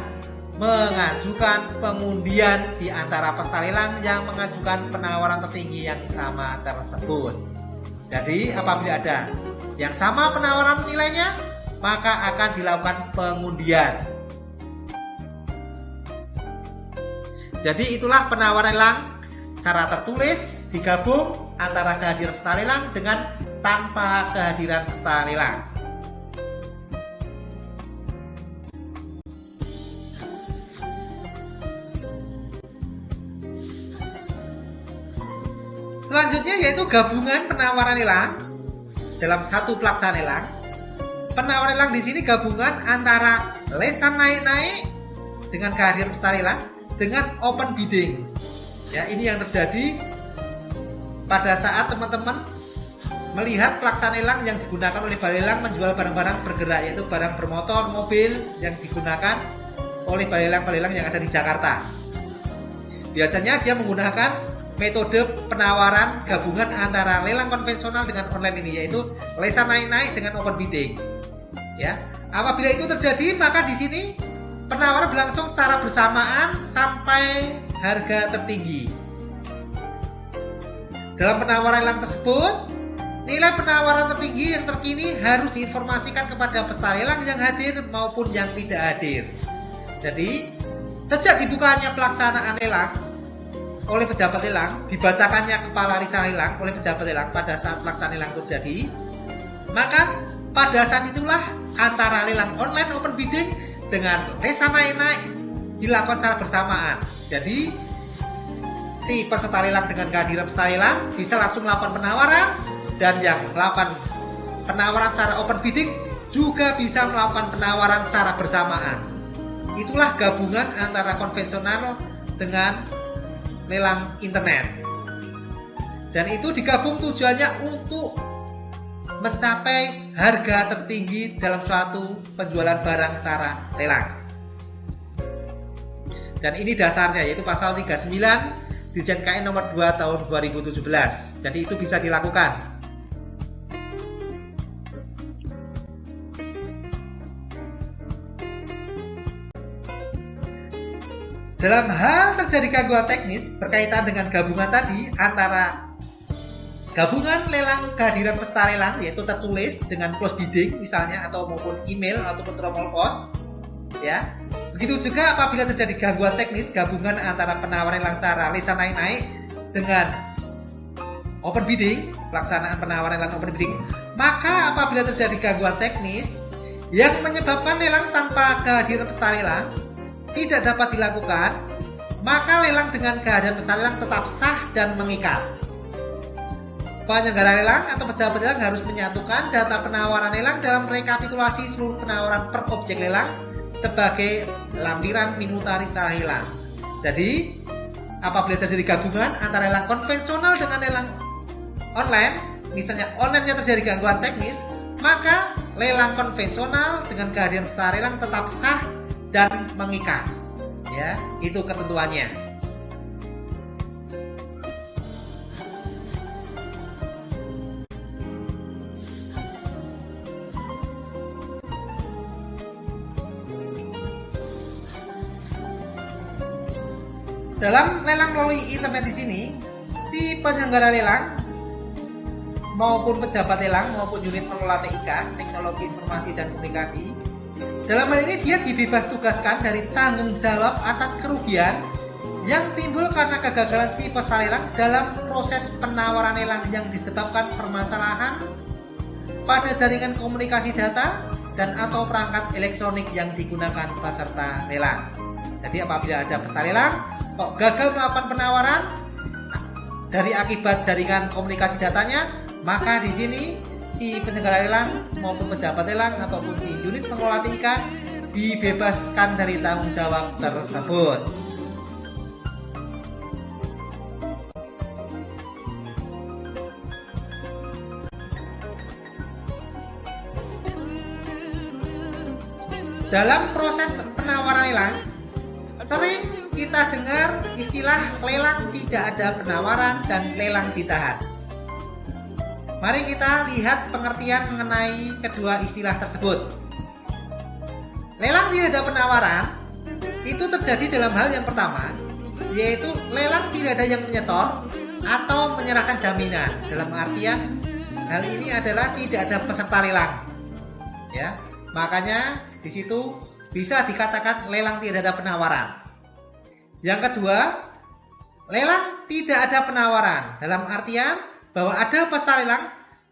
mengajukan pengundian di antara peserta lelang yang mengajukan penawaran tertinggi yang sama tersebut. Jadi apabila ada yang sama penawaran nilainya, maka akan dilakukan pengundian. Jadi itulah penawaran lelang secara tertulis digabung antara kehadiran peserta lelang dengan tanpa kehadiran peserta lelang. Selanjutnya yaitu gabungan penawaran lelang dalam satu pelaksanaan lelang. Penawaran lelang di sini gabungan antara lesan naik-naik dengan kehadiran peserta lelang dengan open bidding. Ya, ini yang terjadi pada saat teman-teman melihat pelaksanaan lelang yang digunakan oleh balai lelang menjual barang-barang bergerak, yaitu barang bermotor, mobil yang digunakan oleh balai lelang yang ada di Jakarta. Biasanya dia menggunakan metode penawaran gabungan antara lelang konvensional dengan online ini, yaitu lesan naik-naik dengan open bidding. Ya, apabila itu terjadi, maka di sini penawaran berlangsung secara bersamaan sampai harga tertinggi. Dalam penawaran lelang tersebut, nilai penawaran tertinggi yang terkini harus diinformasikan kepada peserta lelang yang hadir maupun yang tidak hadir. Jadi, sejak dibukanya pelaksanaan lelang oleh pejabat lelang, dibacakannya kepala risal lelang oleh pejabat lelang pada saat pelaksanaan lelang terjadi, maka pada saat itulah antara lelang online open bidding dengan lesan naik-naik dilakukan secara bersamaan. Jadi si peserta lelang dengan kehadiran peserta lelang bisa langsung melakukan penawaran, dan yang melakukan penawaran secara open bidding juga bisa melakukan penawaran secara bersamaan. Itulah gabungan antara konvensional dengan lelang internet. Dan itu digabung tujuannya untuk mencapai harga tertinggi dalam suatu penjualan barang secara lelang. Dan ini dasarnya yaitu pasal 39 Dirjen KN nomor 2 tahun 2017. Jadi itu bisa dilakukan. Dalam hal terjadi gangguan teknis berkaitan dengan gabungan tadi antara gabungan lelang kehadiran peserta lelang yaitu tertulis dengan close bidding misalnya, atau maupun email ataupun tromol pos, ya. Begitu juga apabila terjadi gangguan teknis gabungan antara penawaran lelang secara lesan naik-naik dengan open bidding, pelaksanaan penawaran lelang open bidding, maka apabila terjadi gangguan teknis yang menyebabkan lelang tanpa kehadiran peserta lelang tidak dapat dilakukan, maka lelang dengan kehadiran peserta lelang tetap sah dan mengikat. Penyelenggara lelang atau pejabat lelang harus menyatukan data penawaran lelang dalam rekapitulasi seluruh penawaran per objek lelang sebagai lampiran minuta risal lelang. Jadi, apabila terjadi gabungan antara lelang konvensional dengan lelang online, misalnya online-nya terjadi gangguan teknis, maka lelang konvensional dengan kehadiran peserta lelang tetap sah dan mengikat. Ya, itu ketentuannya. Dalam lelang melalui internet di sini, si penyelenggara lelang maupun pejabat lelang maupun unit pengelola TIK, teknologi informasi dan komunikasi, dalam hal ini dia dibebas tugaskan dari tanggung jawab atas kerugian yang timbul karena kegagalan si peserta lelang dalam proses penawaran lelang yang disebabkan permasalahan pada jaringan komunikasi data dan atau perangkat elektronik yang digunakan peserta lelang. Jadi apabila ada peserta lelang kok gagal melakukan penawaran dari akibat jaringan komunikasi datanya, maka di sini si penyelenggara lelang maupun pejabat lelang ataupun si unit pengelola TIK dibebaskan dari tanggung jawab tersebut. Dalam proses penawaran lelang, sering kita dengar istilah lelang tidak ada penawaran dan lelang ditahan. Mari kita lihat pengertian mengenai kedua istilah tersebut. Lelang tidak ada penawaran itu terjadi dalam hal yang pertama, yaitu lelang tidak ada yang menyetor atau menyerahkan jaminan. Dalam artian hal ini adalah tidak ada peserta lelang. Ya, makanya di situ bisa dikatakan lelang tidak ada penawaran. Yang kedua, lelang tidak ada penawaran dalam artian bahwa ada peserta lelang,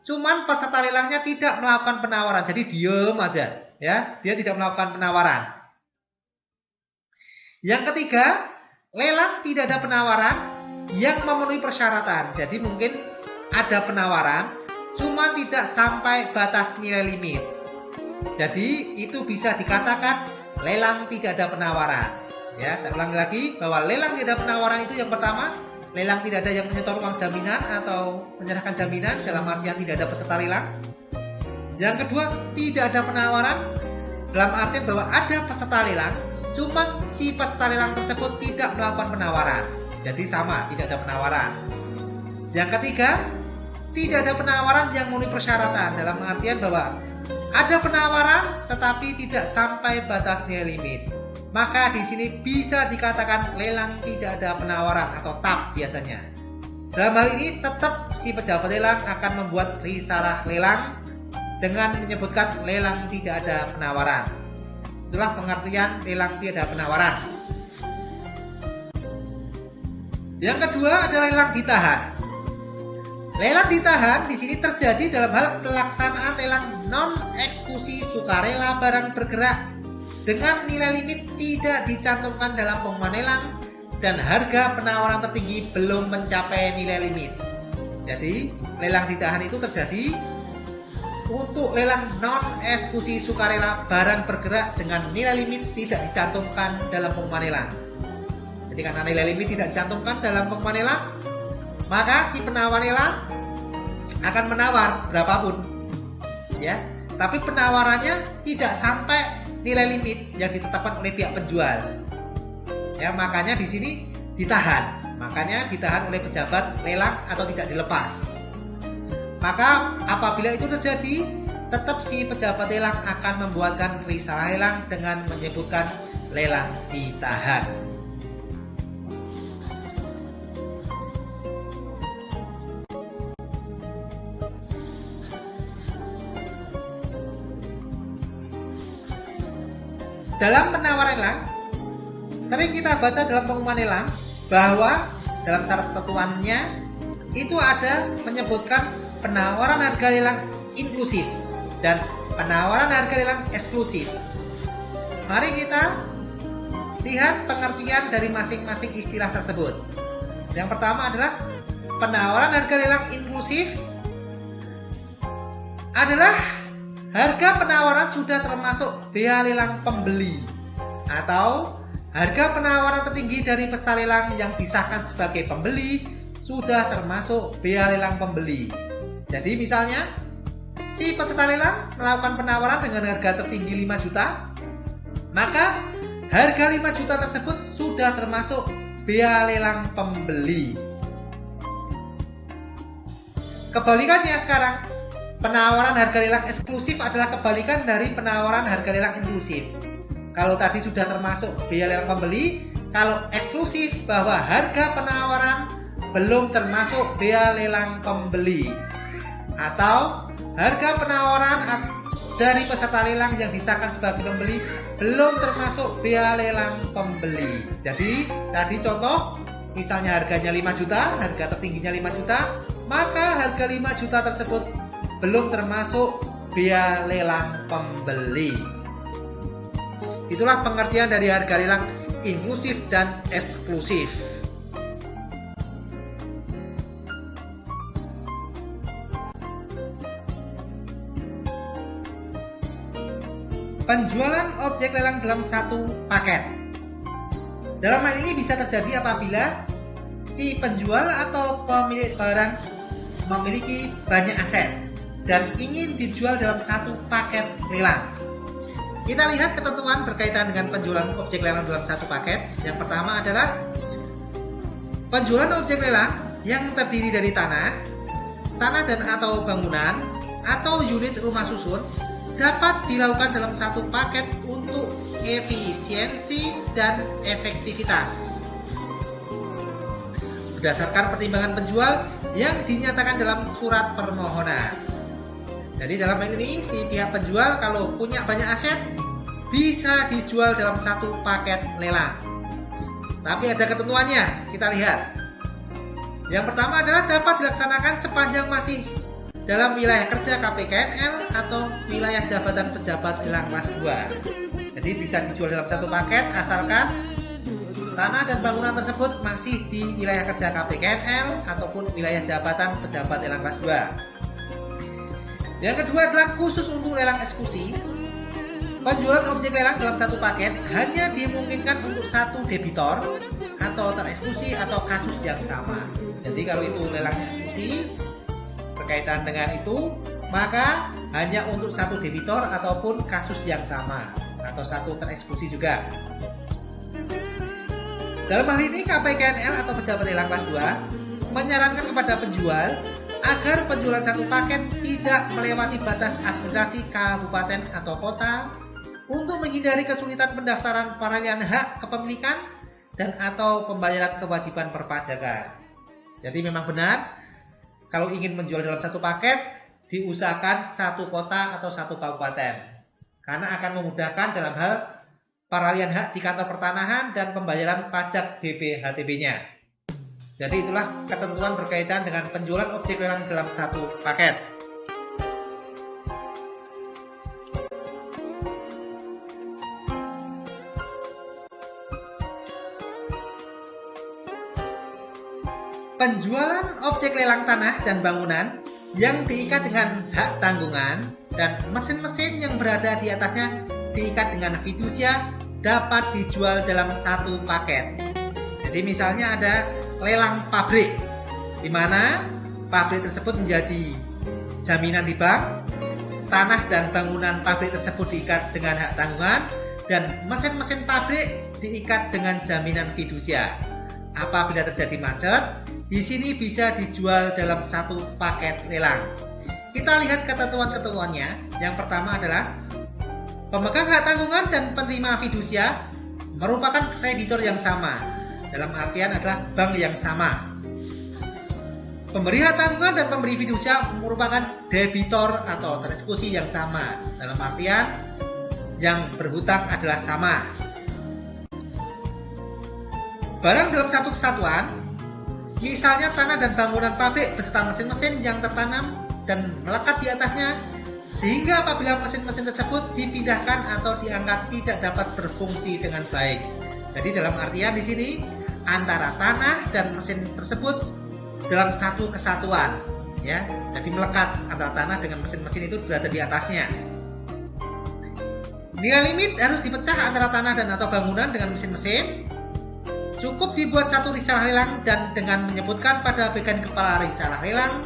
cuman peserta lelangnya tidak melakukan penawaran, jadi diem aja, ya, dia tidak melakukan penawaran. Yang ketiga, lelang tidak ada penawaran yang memenuhi persyaratan, jadi mungkin ada penawaran, cuma tidak sampai batas nilai limit. Jadi itu bisa dikatakan lelang tidak ada penawaran. Ya, saya ulangi lagi bahwa lelang tidak ada penawaran itu yang pertama, lelang tidak ada yang menyetor uang jaminan atau menyerahkan jaminan dalam artian tidak ada peserta lelang. Yang kedua, tidak ada penawaran dalam artian bahwa ada peserta lelang, cuma si peserta lelang tersebut tidak melakukan penawaran. Jadi sama, tidak ada penawaran. Yang ketiga, tidak ada penawaran yang memenuhi persyaratan dalam artian bahwa ada penawaran tetapi tidak sampai batas nilai limit. Maka di sini bisa dikatakan lelang tidak ada penawaran atau TAP biasanya. Dalam hal ini tetap si pejabat lelang akan membuat risalah lelang dengan menyebutkan lelang tidak ada penawaran. Itulah pengertian lelang tidak ada penawaran. Yang kedua adalah lelang ditahan. Lelang ditahan di sini terjadi dalam hal pelaksanaan lelang non-eksekusi sukarela barang bergerak dengan nilai limit tidak dicantumkan dalam pengumuman lelang dan harga penawaran tertinggi belum mencapai nilai limit. Jadi lelang ditahan itu terjadi untuk lelang non-eksekusi sukarela barang bergerak dengan nilai limit tidak dicantumkan dalam pengumuman lelang. Jadi karena nilai limit tidak dicantumkan dalam pengumuman lelang, maka si penawar lelang akan menawar berapapun, ya. Tapi penawarannya tidak sampai nilai limit yang ditetapkan oleh pihak penjual. Ya, makanya di sini ditahan. Makanya ditahan oleh pejabat lelang atau tidak dilepas. Maka apabila itu terjadi, tetap si pejabat lelang akan membuatkan risalah lelang dengan menyebutkan lelang ditahan. Dalam penawaran lelang, sering kita baca dalam pengumuman lelang bahwa dalam syarat ketentuannya itu ada menyebutkan penawaran harga lelang inklusif dan penawaran harga lelang eksklusif. Mari kita lihat pengertian dari masing-masing istilah tersebut. Yang pertama adalah penawaran harga lelang inklusif adalah harga penawaran sudah termasuk bea lelang pembeli atau harga penawaran tertinggi dari peserta lelang yang disahkan sebagai pembeli sudah termasuk bea lelang pembeli. Jadi misalnya si peserta lelang melakukan penawaran dengan harga tertinggi 5 juta, maka harga 5 juta tersebut sudah termasuk bea lelang pembeli. Kebalikannya sekarang, penawaran harga lelang eksklusif adalah kebalikan dari penawaran harga lelang inklusif. Kalau tadi sudah termasuk bea lelang pembeli, kalau eksklusif bahwa harga penawaran belum termasuk bea lelang pembeli, atau harga penawaran dari peserta lelang yang disahkan sebagai pembeli belum termasuk bea lelang pembeli. Jadi tadi contoh, misalnya harganya 5 juta, harga tertingginya 5 juta, maka harga 5 juta tersebut belum termasuk bea lelang pembeli. Itulah pengertian dari harga lelang inklusif dan eksklusif. Penjualan objek lelang dalam satu paket. Dalam hal ini bisa terjadi apabila si penjual atau pemilik barang memiliki banyak aset dan ingin dijual dalam satu paket lelang. Kita lihat ketentuan berkaitan dengan penjualan objek lelang dalam satu paket. Yang pertama adalah penjualan objek lelang yang terdiri dari tanah dan atau bangunan atau unit rumah susun dapat dilakukan dalam satu paket untuk efisiensi dan efektivitas berdasarkan pertimbangan penjual yang dinyatakan dalam surat permohonan. Jadi dalam hal ini si pihak penjual kalau punya banyak aset bisa dijual dalam satu paket lelang. Tapi ada ketentuannya, kita lihat. Yang pertama adalah dapat dilaksanakan sepanjang masih dalam wilayah kerja KPKNL atau wilayah jabatan pejabat lelang kelas 2. Jadi bisa dijual dalam satu paket asalkan tanah dan bangunan tersebut masih di wilayah kerja KPKNL ataupun wilayah jabatan pejabat lelang kelas 2. Yang kedua adalah khusus untuk lelang eksekusi. Penjualan objek lelang dalam satu paket hanya dimungkinkan untuk satu debitor atau tereksekusi atau kasus yang sama. Jadi kalau itu lelang eksekusi berkaitan dengan itu, maka hanya untuk satu debitor ataupun kasus yang sama atau satu tereksekusi juga. Dalam hal ini KPKNL atau pejabat lelang kelas 2 menyarankan kepada penjual agar penjualan satu paket tidak melewati batas administrasi kabupaten atau kota untuk menghindari kesulitan pendaftaran peralihan hak kepemilikan dan atau pembayaran kewajiban perpajakan. Jadi memang benar kalau ingin menjual dalam satu paket diusahakan satu kota atau satu kabupaten karena akan memudahkan dalam hal peralihan hak di kantor pertanahan dan pembayaran pajak BPHTB-nya. Jadi itulah ketentuan berkaitan dengan penjualan objek lelang dalam satu paket. Penjualan objek lelang tanah dan bangunan yang diikat dengan hak tanggungan dan mesin-mesin yang berada di atasnya diikat dengan fidusia dapat dijual dalam satu paket. Jadi misalnya ada lelang pabrik, di mana pabrik tersebut menjadi jaminan di bank, tanah dan bangunan pabrik tersebut diikat dengan hak tanggungan, dan mesin-mesin pabrik diikat dengan jaminan fidusia. Apabila terjadi macet, di sini bisa dijual dalam satu paket lelang. Kita lihat ketentuan-ketentuannya. Yang pertama adalah pemegang hak tanggungan dan penerima fidusia merupakan kreditor yang sama. Dalam artian adalah bank yang sama. Pemberi hak tanggungan dan pemberi fidusia merupakan debitor atau tereksekusi yang sama. Dalam artian yang berhutang adalah sama. Barang dalam satu kesatuan, misalnya tanah dan bangunan pabrik beserta mesin-mesin yang tertanam dan melekat di atasnya, sehingga apabila mesin-mesin tersebut dipindahkan atau diangkat tidak dapat berfungsi dengan baik. Jadi dalam artian di sini antara tanah dan mesin tersebut dalam satu kesatuan, ya. Jadi melekat antara tanah dengan mesin-mesin itu berada di atasnya. Nilai limit harus dipecah antara tanah dan atau bangunan dengan mesin-mesin. Cukup dibuat satu risalah lelang dan dengan menyebutkan pada bagian kepala risalah lelang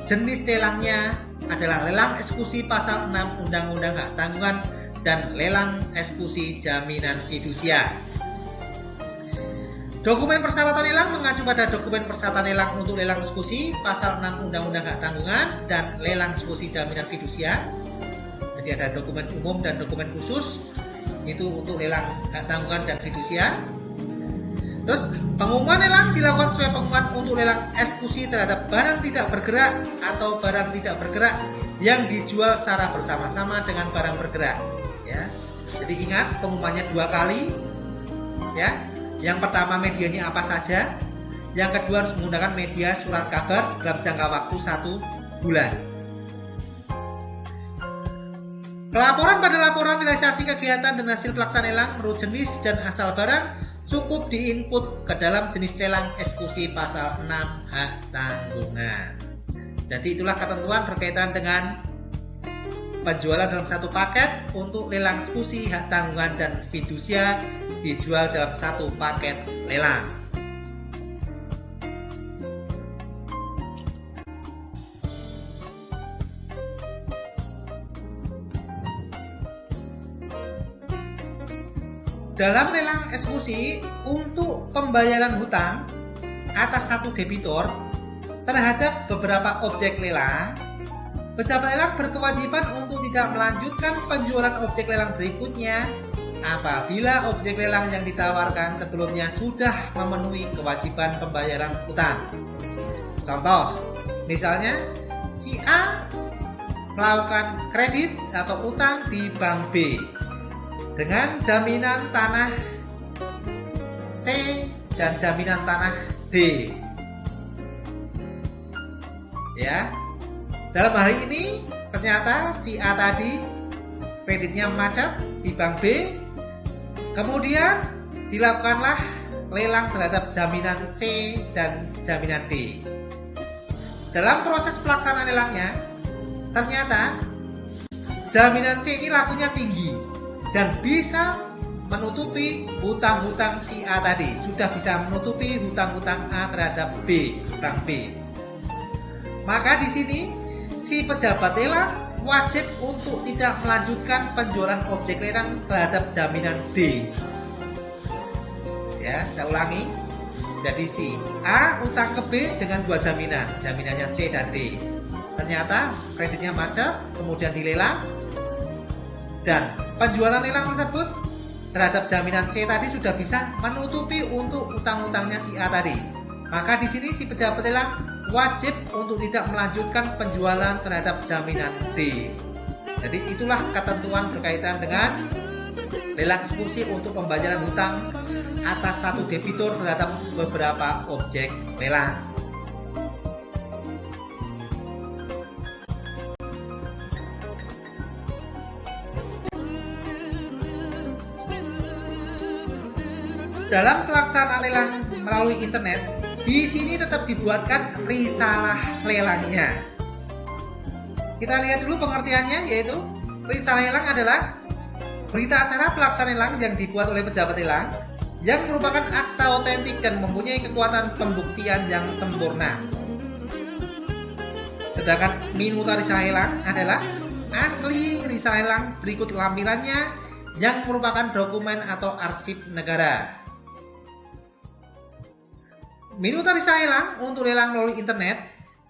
jenis lelangnya, adalah lelang eksekusi pasal 6 Undang-Undang Hak Tanggungan dan lelang eksekusi jaminan fidusia. Dokumen persyaratan lelang mengacu pada dokumen persyaratan lelang untuk lelang eksekusi pasal 6 Undang-Undang Hak Tanggungan dan lelang eksekusi jaminan fidusia. Jadi ada dokumen umum dan dokumen khusus, itu untuk lelang hak tanggungan dan fidusia. Terus pengumuman lelang dilakukan sesuai pengumuman untuk lelang eksekusi terhadap barang tidak bergerak atau barang tidak bergerak yang dijual secara bersama-sama dengan barang bergerak. Ya, jadi ingat pengumumannya 2 kali. Ya, yang pertama medianya apa saja, yang kedua harus menggunakan media surat kabar dalam jangka waktu 1 bulan. Pelaporan pada laporan realisasi kegiatan dan hasil pelaksanaan lelang menurut jenis dan asal barang cukup diinput ke dalam jenis lelang eksekusi pasal 6 hak tanggungan. Jadi itulah ketentuan berkaitan dengan penjualan dalam satu paket untuk lelang eksekusi hak tanggungan dan fidusia dijual dalam satu paket lelang. Dalam lelang eksekusi untuk pembayaran hutang atas satu debitur terhadap beberapa objek lelang, pejabat lelang berkewajiban untuk tidak melanjutkan penjualan objek lelang berikutnya apabila objek lelang yang ditawarkan sebelumnya sudah memenuhi kewajiban pembayaran hutang. Contoh, misalnya si A melakukan kredit atau utang di bank B dengan jaminan tanah C dan jaminan tanah D. Ya. Dalam hal ini ternyata si A tadi kreditnya macet di bank B. Kemudian dilakukanlah lelang terhadap jaminan C dan jaminan D. Dalam proses pelaksanaan lelangnya, ternyata jaminan C ini lakunya tinggi dan bisa menutupi hutang-hutang si A tadi, sudah bisa menutupi hutang-hutang A terhadap B, bank B. Maka di sini si pejabat lelang wajib untuk tidak melanjutkan penjualan objek lelang terhadap jaminan D. Ya, saya ulangi. Jadi si A utang ke B dengan 2 jaminan, jaminannya C dan D. Ternyata kreditnya macet, kemudian dilelang, dan penjualan lelang tersebut terhadap jaminan C tadi sudah bisa menutupi untuk utang-utangnya si A tadi. Maka di sini si pejabat lelang wajib untuk tidak melanjutkan penjualan terhadap jaminan D. Jadi itulah ketentuan berkaitan dengan lelang eksekusi untuk pembayaran hutang atas satu debitur terhadap beberapa objek lelang. Dalam pelaksanaan lelang melalui internet, di sini tetap dibuatkan risalah lelangnya. Kita lihat dulu pengertiannya, yaitu risalah lelang adalah berita acara pelaksanaan lelang yang dibuat oleh pejabat lelang yang merupakan akta otentik dan mempunyai kekuatan pembuktian yang sempurna. Sedangkan minuta risalah lelang adalah asli risalah lelang berikut lampirannya yang merupakan dokumen atau arsip negara. Minuta risalah lelang untuk lelang melalui internet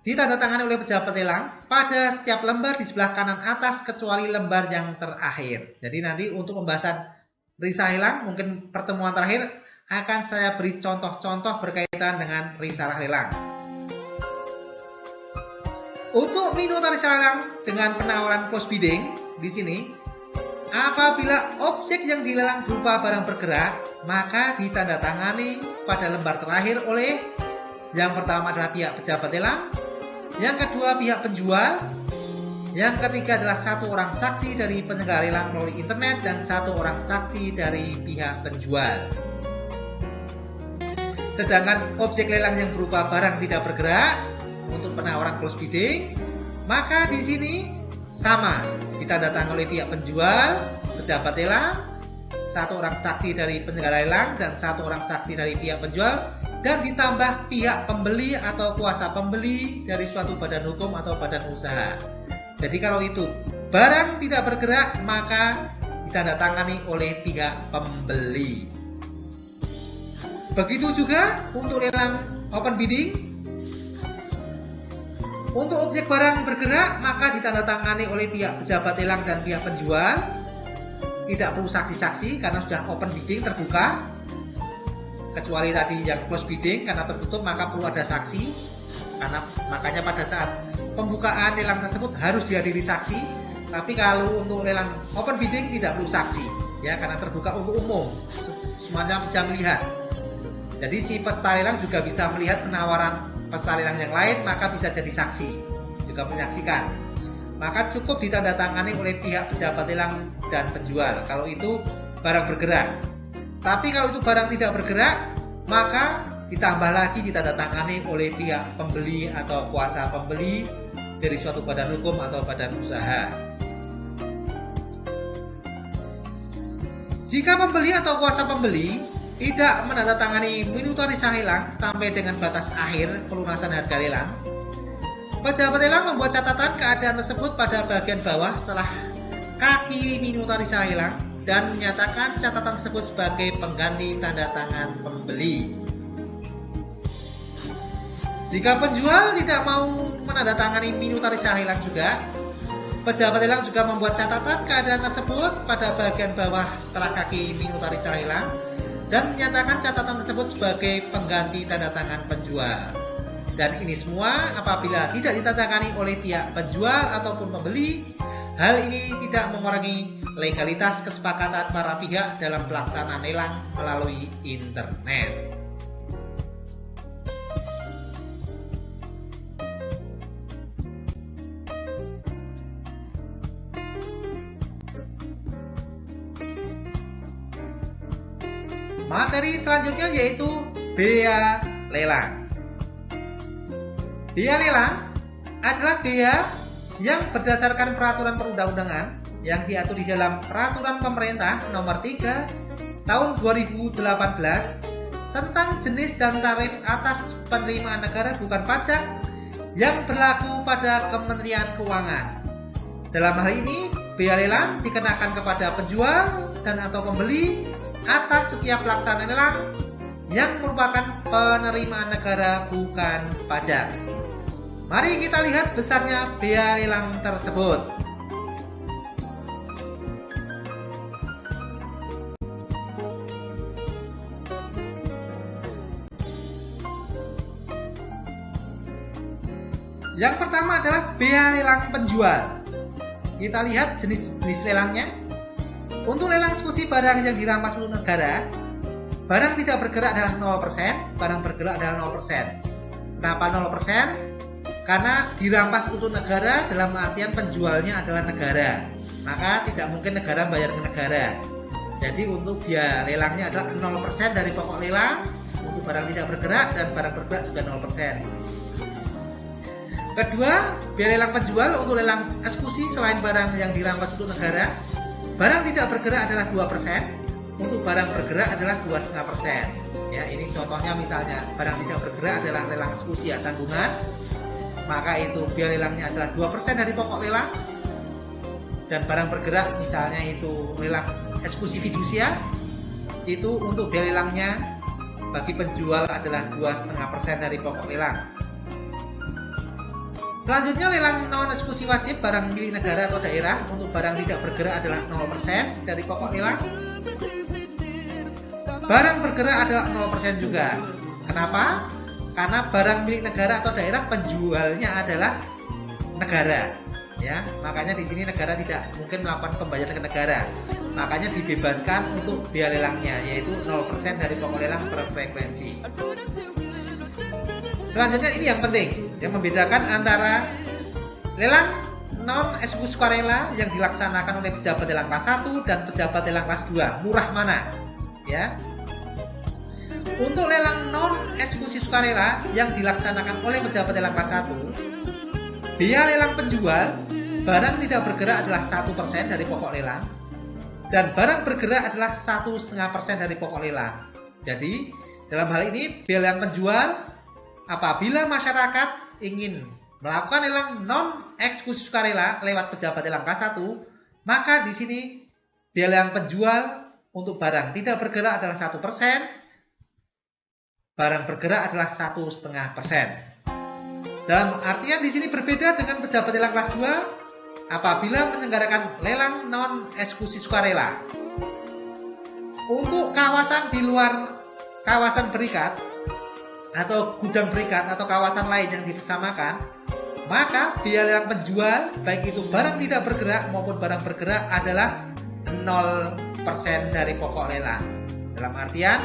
ditandatangani oleh pejabat lelang pada setiap lembar di sebelah kanan atas kecuali lembar yang terakhir. Jadi nanti untuk pembahasan risalah lelang mungkin pertemuan terakhir akan saya beri contoh-contoh berkaitan dengan risalah lelang. Untuk minuta risalah lelang dengan penawaran close bidding di sini, apabila objek yang dilelang berupa barang bergerak, maka ditandatangani pada lembar terakhir oleh yang pertama adalah pihak pejabat lelang, yang kedua pihak penjual, yang ketiga adalah satu orang saksi dari penyelenggara lelang melalui internet dan satu orang saksi dari pihak penjual. Sedangkan objek lelang yang berupa barang tidak bergerak untuk penawaran close bidding, maka di sini sama, ditandatangani oleh pihak penjual, pejabat lelang, satu orang saksi dari penyelenggara lelang dan satu orang saksi dari pihak penjual, dan ditambah pihak pembeli atau kuasa pembeli dari suatu badan hukum atau badan usaha. Jadi kalau itu barang tidak bergerak maka ditandatangani oleh pihak pembeli. Begitu juga untuk lelang open bidding. Untuk objek barang bergerak maka ditandatangani oleh pihak pejabat lelang dan pihak penjual. Tidak perlu saksi-saksi karena sudah open bidding, terbuka. Kecuali tadi yang close bidding, karena tertutup maka perlu ada saksi. Makanya pada saat pembukaan lelang tersebut harus dihadiri saksi. Tapi kalau untuk lelang open bidding tidak perlu saksi, ya, karena terbuka untuk umum, semuanya bisa melihat. Jadi si peserta lelang juga bisa melihat penawaran peserta lelang yang lain, maka bisa jadi saksi, juga menyaksikan. Maka cukup ditandatangani oleh pihak pejabat lelang dan penjual kalau itu barang bergerak. Tapi kalau itu barang tidak bergerak, maka ditambah lagi ditandatangani oleh pihak pembeli atau kuasa pembeli dari suatu badan hukum atau badan usaha. Jika pembeli atau kuasa pembeli tidak menandatangani minuta risah lelang sampai dengan batas akhir pelunasan harga lelang, pejabat lelang membuat catatan keadaan tersebut pada bagian bawah setelah kaki minuta risah lelang dan menyatakan catatan tersebut sebagai pengganti tanda tangan pembeli. Jika penjual tidak mau menandatangani minuta risah lelang juga, pejabat lelang juga membuat catatan keadaan tersebut pada bagian bawah setelah kaki minuta risah lelang dan menyatakan catatan tersebut sebagai pengganti tanda tangan penjual. Dan ini semua apabila tidak ditandatangani oleh pihak penjual ataupun pembeli, hal ini tidak mengurangi legalitas kesepakatan para pihak dalam pelaksanaan lelang melalui internet. Materi selanjutnya yaitu bea lelang. Bea lelang adalah bea yang berdasarkan peraturan perundang-undangan yang diatur di dalam Peraturan Pemerintah Nomor 3 Tahun 2018 tentang jenis dan tarif atas penerimaan negara bukan pajak yang berlaku pada Kementerian Keuangan. Dalam hal ini, bea lelang dikenakan kepada penjual dan atau pembeli atas setiap pelaksanaan lelang yang merupakan penerimaan negara bukan pajak. Mari kita lihat besarnya bea lelang tersebut. Yang pertama adalah bea lelang penjual. Kita lihat jenis-jenis lelangnya. Untuk lelang eksekusi barang yang dirampas untuk negara, barang tidak bergerak adalah 0%, barang bergerak adalah 0%. Kenapa 0%? Karena dirampas untuk negara dalam artian penjualnya adalah negara, maka tidak mungkin negara bayar ke negara. Jadi untuk biaya lelangnya adalah 0% dari pokok lelang untuk barang tidak bergerak, dan barang bergerak juga 0%. Kedua, biaya lelang penjual untuk lelang eksekusi selain barang yang dirampas untuk negara, barang tidak bergerak adalah 2%, untuk barang bergerak adalah 2,5%. Ya, ini contohnya misalnya barang tidak bergerak adalah lelang eksekusi ya tanggungan, maka itu biaya lelangnya adalah 2% dari pokok lelang. Dan barang bergerak misalnya itu lelang eksekusi fidusia, itu untuk biaya lelangnya bagi penjual adalah 2,5% dari pokok lelang. Selanjutnya lelang non eksekusi wajib barang milik negara atau daerah, untuk barang tidak bergerak adalah 0% dari pokok lelang. Barang bergerak adalah 0% juga. Kenapa? Karena barang milik negara atau daerah penjualnya adalah negara. Ya, makanya di sini negara tidak mungkin melakukan pembayaran ke negara. Makanya dibebaskan untuk biaya lelangnya, yaitu 0% dari pokok lelang per frekuensi. Selanjutnya ini yang penting, yang membedakan antara lelang non eksekusi sukarela yang dilaksanakan oleh pejabat lelang kelas 1 dan pejabat lelang kelas 2. Murah mana? Ya. Untuk lelang non eksekusi sukarela yang dilaksanakan oleh pejabat lelang kelas 1, biaya lelang penjual barang tidak bergerak adalah 1% dari pokok lelang, dan barang bergerak adalah 1,5% dari pokok lelang. Jadi dalam hal ini biaya lelang penjual, apabila masyarakat ingin melakukan lelang non eksekusi sukarela lewat pejabat lelang kelas 1, maka di sini biaya lelang penjual untuk barang tidak bergerak adalah 1%, barang bergerak adalah 1,5%. Dalam artian di sini berbeda dengan pejabat lelang kelas 2 apabila menyelenggarakan lelang non eksekusi sukarela. Untuk kawasan di luar kawasan berikat atau gudang berikat atau kawasan lain yang dipersamakan, maka biaya lelang penjual baik itu barang tidak bergerak maupun barang bergerak adalah 0% dari pokok lelang. Dalam artian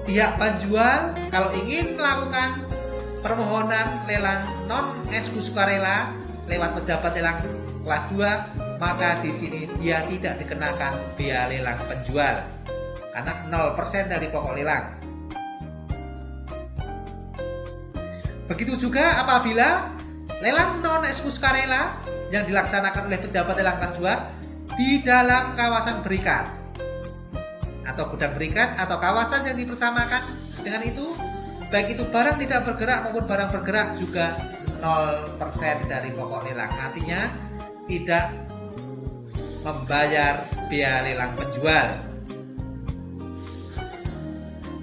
pihak penjual kalau ingin melakukan permohonan lelang non eksekusi sukarela lewat pejabat lelang kelas 2, maka di sini dia tidak dikenakan biaya lelang penjual karena 0% dari pokok lelang. Begitu juga apabila lelang non eksekusi sukarela yang dilaksanakan oleh pejabat lelang kelas 2 di dalam kawasan berikat atau gudang berikat atau kawasan yang dipersamakan, dengan itu baik itu barang tidak bergerak maupun barang bergerak juga 0% dari pokok lelang. Artinya tidak membayar biaya lelang penjual.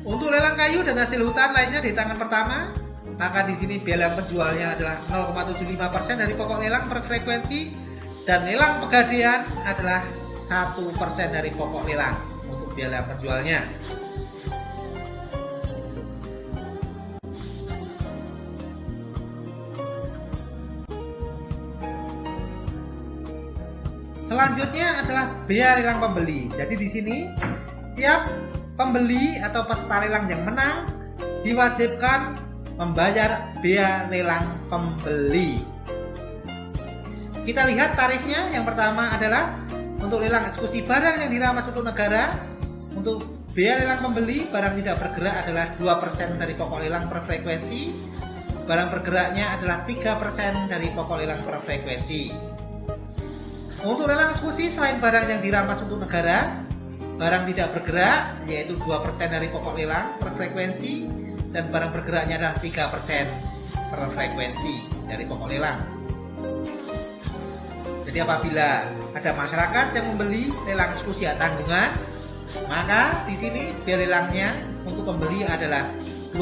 Untuk lelang kayu dan hasil hutan lainnya di tangan pertama, maka di sini biaya lelang penjualnya adalah 0,75% dari pokok lelang per frekuensi, dan lelang pegadaian adalah 1% dari pokok lelang untuk biaya lelang penjualnya. Selanjutnya adalah biaya lelang pembeli. Jadi di sini tiap pembeli atau peserta lelang yang menang diwajibkan membayar biaya lelang pembeli. Kita lihat tarifnya. Yang pertama adalah untuk lelang eksekusi barang yang dirampas untuk negara. Untuk biaya lelang pembeli, barang tidak bergerak adalah 2% dari pokok lelang per frekuensi. Barang bergeraknya adalah 3% dari pokok lelang per frekuensi. Untuk lelang eksekusi selain barang yang dirampas untuk negara, barang tidak bergerak yaitu 2% dari pokok lelang per frekuensi, dan barang bergeraknya adalah 3% per frekuensi dari pokok lelang. Jadi apabila ada masyarakat yang membeli lelang eksekusi tanggungan, maka di sini biaya lelangnya untuk pembeli adalah 2%.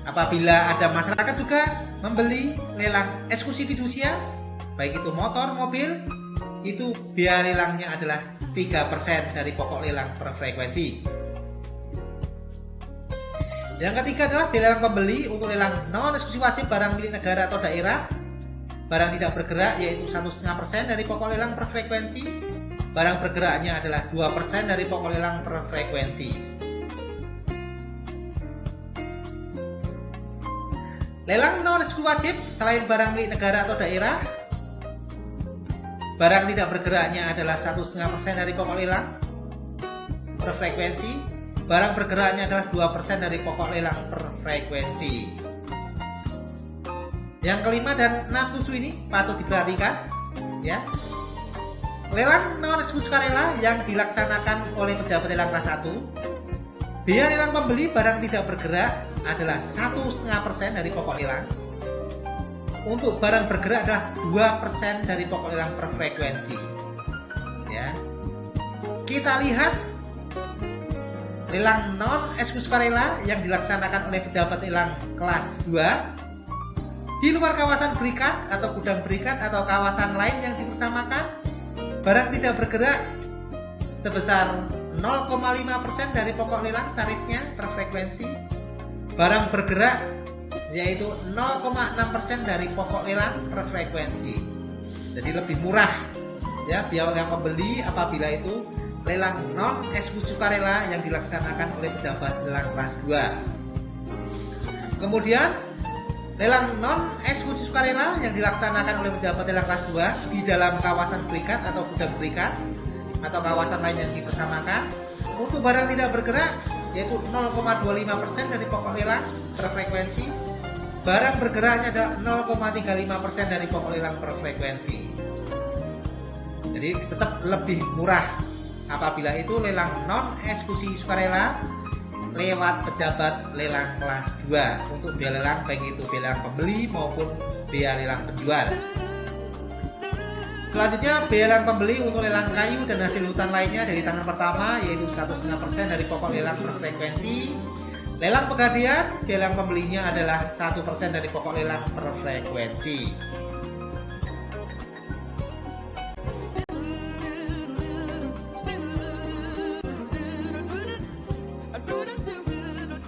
Apabila ada masyarakat juga membeli lelang eksekusi fidusia, baik itu motor, mobil, itu biaya lelangnya adalah 3% dari pokok lelang per frekuensi. Yang ketiga adalah biaya lelang pembeli untuk lelang non eksekusi wajib barang milik negara atau daerah. Barang tidak bergerak yaitu 1,5% dari pokok lelang per frekuensi. Barang bergeraknya adalah 2% dari pokok lelang per frekuensi. Lelang non eksekusi wajib selain barang milik negara atau daerah, barang tidak bergeraknya adalah 1,5% dari pokok lelang per frekuensi. Barang bergeraknya adalah 2% dari pokok lelang per frekuensi. Yang kelima dan 6 ini patut diperhatikan, ya. Lelang non eksekusi sukarela yang dilaksanakan oleh pejabat lelang kelas 1, biaya lelang pembeli barang tidak bergerak adalah 1,5% dari pokok lelang. Untuk barang bergerak adalah 2% dari pokok lelang per frekuensi. Ya. Kita lihat lelang non eksekusi sukarela yang dilaksanakan oleh pejabat lelang kelas 2 di luar kawasan berikat atau gudang berikat atau kawasan lain yang dipersamakan, barang tidak bergerak sebesar 0,5% dari pokok lelang tarifnya per frekuensi. Barang bergerak yaitu 0,6% dari pokok lelang per frekuensi. Jadi lebih murah ya biaya lelang pembeli apabila itu lelang non eksekusi sukarela yang dilaksanakan oleh pejabat lelang kelas 2. Kemudian lelang non eksekusi sukarela yang dilaksanakan oleh pejabat lelang kelas 2 di dalam kawasan berikat atau gudang berikat atau kawasan lain yang dipersamakan, untuk barang tidak bergerak yaitu 0,25% dari pokok lelang per frekuensi. Barang bergeraknya ada 0,35% dari pokok lelang per frekuensi. Jadi tetap lebih murah apabila itu lelang non eksekusi sukarela lewat pejabat lelang kelas 2 untuk biaya lelang, baik itu biaya lelang pembeli maupun biaya lelang penjual. Selanjutnya, biaya lelang pembeli untuk lelang kayu dan hasil hutan lainnya dari tangan pertama, yaitu 1,5% dari pokok lelang per frekuensi. Lelang pegadaian, biaya lelang pembelinya adalah 1% dari pokok lelang per frekuensi.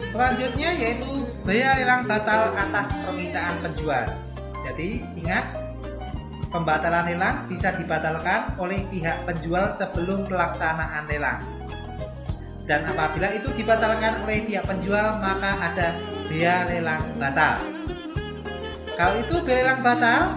Selanjutnya yaitu biaya lelang batal atas permintaan penjual. Jadi ingat, pembatalan lelang bisa dibatalkan oleh pihak penjual sebelum pelaksanaan lelang. Dan apabila itu dibatalkan oleh pihak penjual, maka ada biaya lelang batal. Kalau itu biaya lelang batal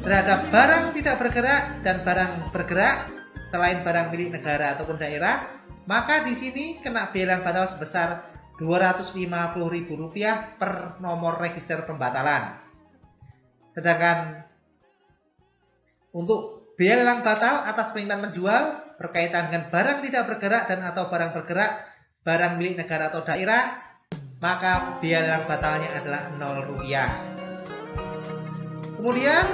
terhadap barang tidak bergerak dan barang bergerak selain barang milik negara ataupun daerah, maka di sini kena biaya lelang batal sebesar Rp250.000 per nomor register pembatalan. Sedangkan untuk biaya lelang batal atas permintaan penjual berkaitan dengan barang tidak bergerak dan atau barang bergerak, barang milik negara atau daerah, maka biaya lelang batalnya adalah Rp0. Kemudian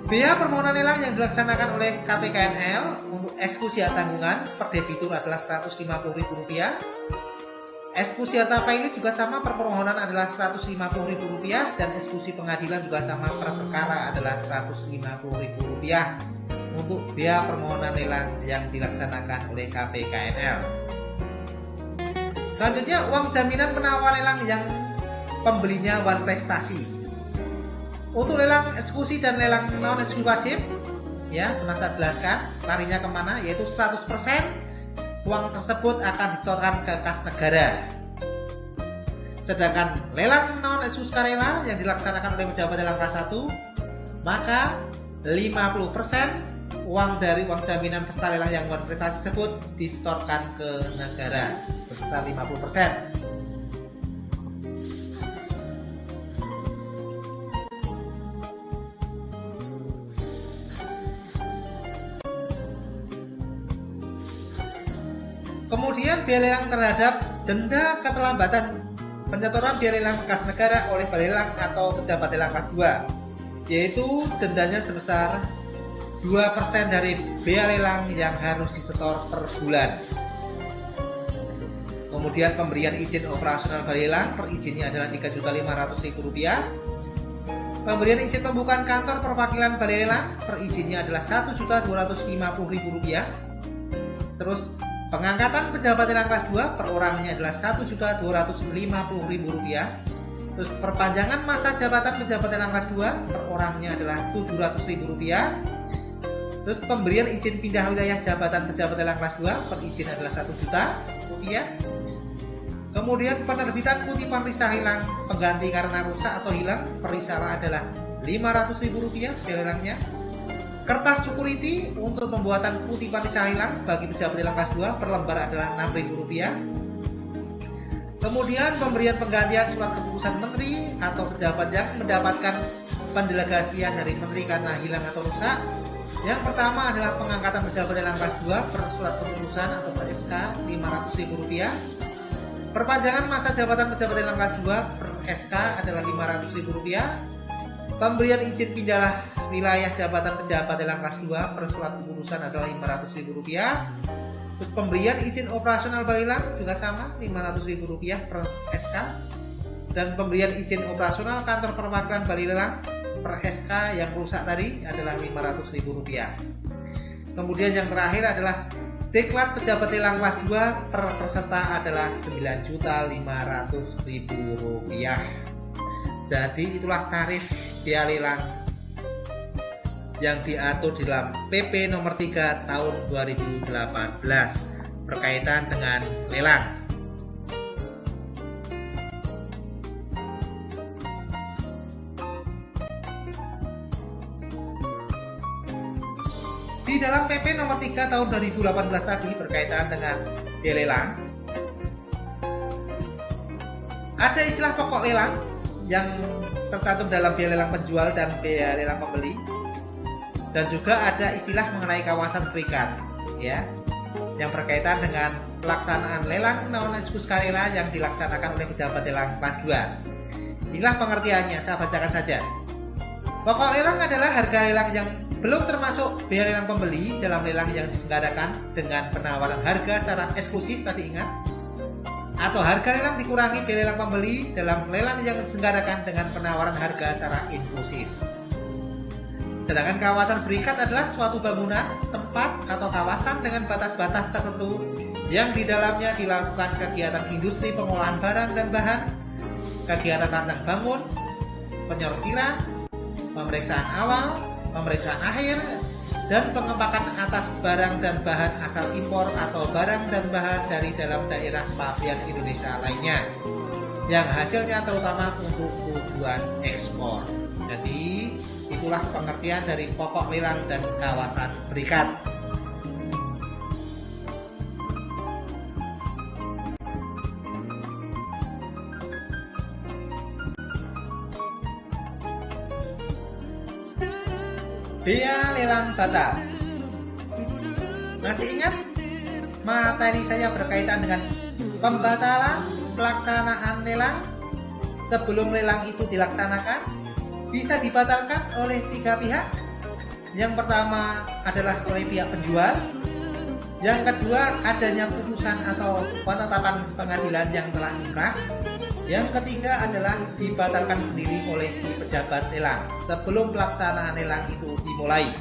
biaya permohonan lelang yang dilaksanakan oleh KPKNL untuk eksekusi tanggungan per debitur adalah Rp150.000. Eksekusi harta pailit juga sama, per permohonan adalah Rp150.000 dan eksekusi pengadilan juga sama, per perkara adalah Rp150.000 untuk biaya permohonan lelang yang dilaksanakan oleh KPKNL. Selanjutnya, uang jaminan penawar lelang yang pembelinya wan prestasi. Untuk lelang eksekusi dan lelang non eksekusi wajib, ya pernah saya jelaskan larinya kemana, yaitu 100% uang tersebut akan disetorkan ke kas negara. Sedangkan lelang non eksekusi sukarela yang dilaksanakan oleh pejabat lelang kelas 1, maka 50% uang dari uang jaminan peserta lelang yang wan prestasi tersebut disetorkan ke negara sebesar 50%. Kemudian biaya lelang terhadap denda keterlambatan penyetoran biaya lelang kas negara oleh balai lelang atau pejabat lelang kelas 2, yaitu dendanya sebesar 2% dari biaya lelang yang harus disetor per bulan. Kemudian pemberian izin operasional balai lelang per izinnya adalah Rp3.500.000. Pemberian izin pembukaan kantor perwakilan balai lelang per izinnya adalah Rp1.250.000. Terus pengangkatan pejabat lelang kelas 2 per orangnya adalah Rp1.250.000. Terus perpanjangan masa jabatan pejabat lelang kelas 2 per orangnya adalah Rp700.000. Terus pemberian izin pindah wilayah jabatan pejabat lelang kelas 2 per izin adalah Rp1.000.000. Kemudian penerbitan kutipan risah hilang pengganti karena rusak atau hilang per risalah adalah Rp500.000 biaya lelangnya. Kertas security untuk pembuatan kutipan risah hilang bagi pejabat lelang kelas 2 per lembar adalah Rp6.000. Kemudian pemberian penggantian surat keputusan menteri atau pejabat yang mendapatkan pendelegasian dari menteri karena hilang atau rusak. Yang pertama adalah pengangkatan pejabat lelang kelas 2 per surat keputusan atau per SK Rp500.000. Perpanjangan masa jabatan pejabat lelang kelas 2 per SK adalah Rp500.000. Pemberian izin pindah wilayah jabatan pejabat lelang kelas 2 per surat keputusan adalah Rp500.000. Terus pemberian izin operasional balai lelang juga sama, Rp500.000 per SK. Dan pemberian izin operasional kantor perwakilan balai lelang per SK yang rusak tadi adalah Rp500.000. Kemudian yang terakhir adalah deklat pejabat lelang kelas 2 per peserta adalah Rp9.500.000. Jadi itulah tarif biaya lelang yang diatur di dalam PP nomor 3 tahun 2018 berkaitan dengan lelang. Di dalam PP nomor 3 tahun 2018 tadi berkaitan dengan biaya lelang, ada istilah pokok lelang yang tercantum dalam biaya lelang penjual dan biaya lelang pembeli, dan juga ada istilah mengenai kawasan berikat, ya, yang berkaitan dengan pelaksanaan lelang non sukarela yang dilaksanakan oleh pejabat lelang kelas 2. Inilah pengertiannya, saya bacakan saja. Pokok lelang adalah harga lelang yang belum termasuk biaya lelang pembeli dalam lelang yang diselenggarakan dengan penawaran harga secara eksklusif, tadi ingat, atau harga lelang dikurangi biaya lelang pembeli dalam lelang yang diselenggarakan dengan penawaran harga secara inklusif. Sedangkan kawasan berikat adalah suatu bangunan, tempat, atau kawasan dengan batas-batas tertentu yang di dalamnya dilakukan kegiatan industri pengolahan barang dan bahan, kegiatan rancang bangun, penyortiran, pemeriksaan awal, pemeriksaan akhir, dan pengepakan atas barang dan bahan asal impor atau barang dan bahan dari dalam daerah pabean Indonesia lainnya yang hasilnya terutama untuk tujuan ekspor. Jadi itulah pengertian dari pokok lelang dan kawasan berikat. Biaya lelang batal. Masih ingat materi saya berkaitan dengan pembatalan pelaksanaan lelang sebelum lelang itu dilaksanakan? Bisa dibatalkan oleh 3 pihak. Yang pertama adalah oleh pihak penjual. Yang kedua, adanya putusan atau penetapan pengadilan yang telah inkrah. Yang ketiga adalah dibatalkan sendiri oleh si pejabat lelang sebelum pelaksanaan lelang itu dimulai.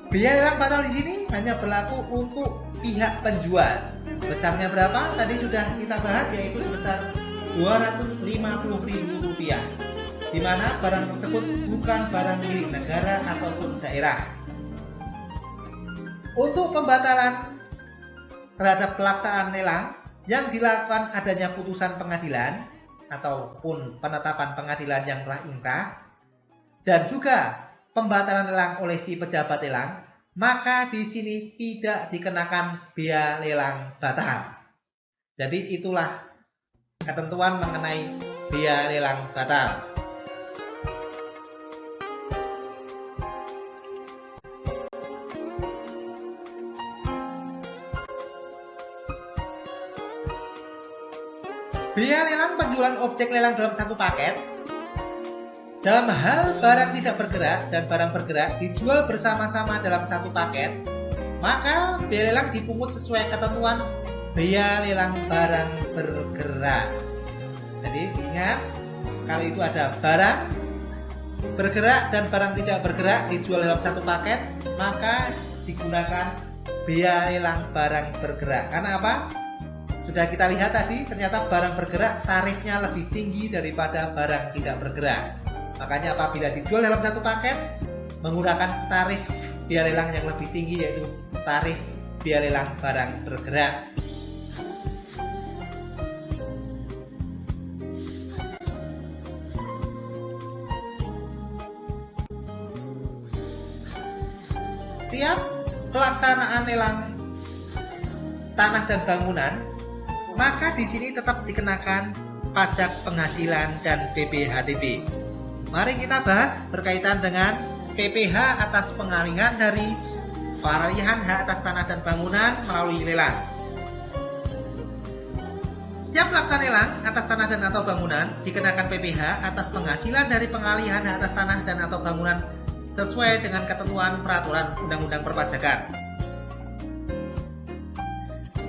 Biaya lelang batal di sini hanya berlaku untuk pihak penjual. Besarnya berapa? Tadi sudah kita bahas, yaitu sebesar Rp250.000, di mana barang tersebut bukan barang milik negara ataupun daerah. Untuk pembatalan terhadap pelaksanaan lelang yang dilakukan adanya putusan pengadilan ataupun penetapan pengadilan yang telah inkrah dan juga pembatalan lelang oleh si pejabat lelang, maka di sini tidak dikenakan biaya lelang batal. Jadi itulah ketentuan mengenai biaya lelang batal. Biaya lelang penjualan objek lelang dalam satu paket. Dalam hal barang tidak bergerak dan barang bergerak dijual bersama-sama dalam satu paket, maka biaya lelang dipungut sesuai ketentuan biaya lelang barang bergerak. Jadi ingat, kalau itu ada barang bergerak dan barang tidak bergerak dijual dalam satu paket, maka digunakan biaya lelang barang bergerak. Karena apa? Sudah kita lihat tadi, ternyata barang bergerak tarifnya lebih tinggi daripada barang tidak bergerak. Makanya apabila dijual dalam satu paket, menggunakan tarif biaya lelang yang lebih tinggi, yaitu tarif biaya lelang barang bergerak. Setiap pelaksanaan lelang tanah dan bangunan, maka di sini tetap dikenakan pajak penghasilan dan PPHTB. Mari kita bahas berkaitan dengan PPh atas pengalihan dari peralihan hak atas tanah dan bangunan melalui lelang. Setiap pelaksanaan lelang atas tanah dan atau bangunan dikenakan PPh atas penghasilan dari pengalihan hak atas tanah dan atau bangunan sesuai dengan ketentuan peraturan Undang-Undang Perpajakan.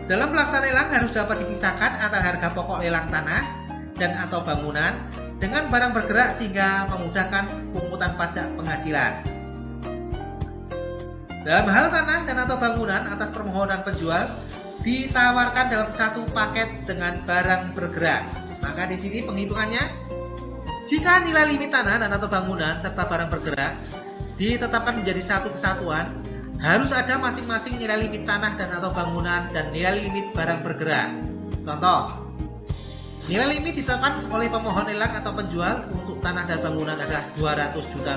Dalam pelaksanaan lelang harus dapat dipisahkan antara harga pokok lelang tanah dan atau bangunan dengan barang bergerak sehingga memudahkan pungutan pajak penghasilan. Dalam hal tanah dan atau bangunan atas permohonan penjual ditawarkan dalam satu paket dengan barang bergerak. Maka di sini penghitungannya, jika nilai limit tanah dan atau bangunan serta barang bergerak ditetapkan menjadi satu kesatuan, harus ada masing-masing nilai limit tanah dan atau bangunan dan nilai limit barang bergerak. Contoh, nilai limit ditetapkan oleh pemohon lelang atau penjual untuk tanah dan bangunan adalah Rp200 juta,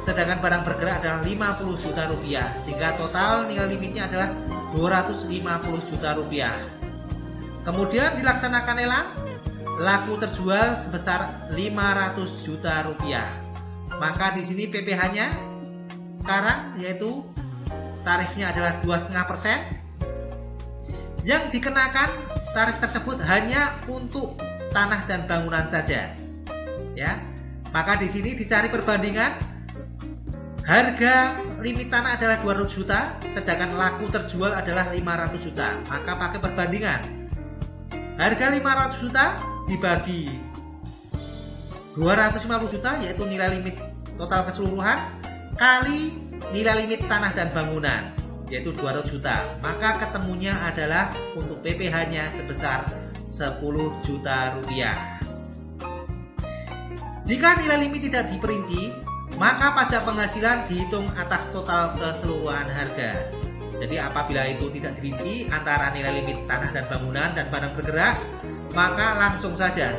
sedangkan barang bergerak adalah Rp50 juta, sehingga total nilai limitnya adalah Rp250 juta. Kemudian dilaksanakan lelang, laku terjual sebesar Rp500 juta. Maka di sini PPh-nya sekarang yaitu tarifnya adalah 2,5%. Yang dikenakan tarif tersebut hanya untuk tanah dan bangunan saja. Ya. Maka di sini dicari perbandingan. Harga limit tanah adalah 200 juta, sedangkan laku terjual adalah 500 juta. Maka pakai perbandingan. Harga 500 juta dibagi 250 juta, yaitu nilai limit total keseluruhan, kali nilai limit tanah dan bangunan, yaitu 200 juta. Maka ketemunya adalah untuk PPh-nya sebesar 10 juta rupiah. Jika nilai limit tidak diperinci, maka pajak penghasilan dihitung atas total keseluruhan harga. Jadi apabila itu tidak dirinci antara nilai limit tanah dan bangunan dan barang bergerak, maka langsung saja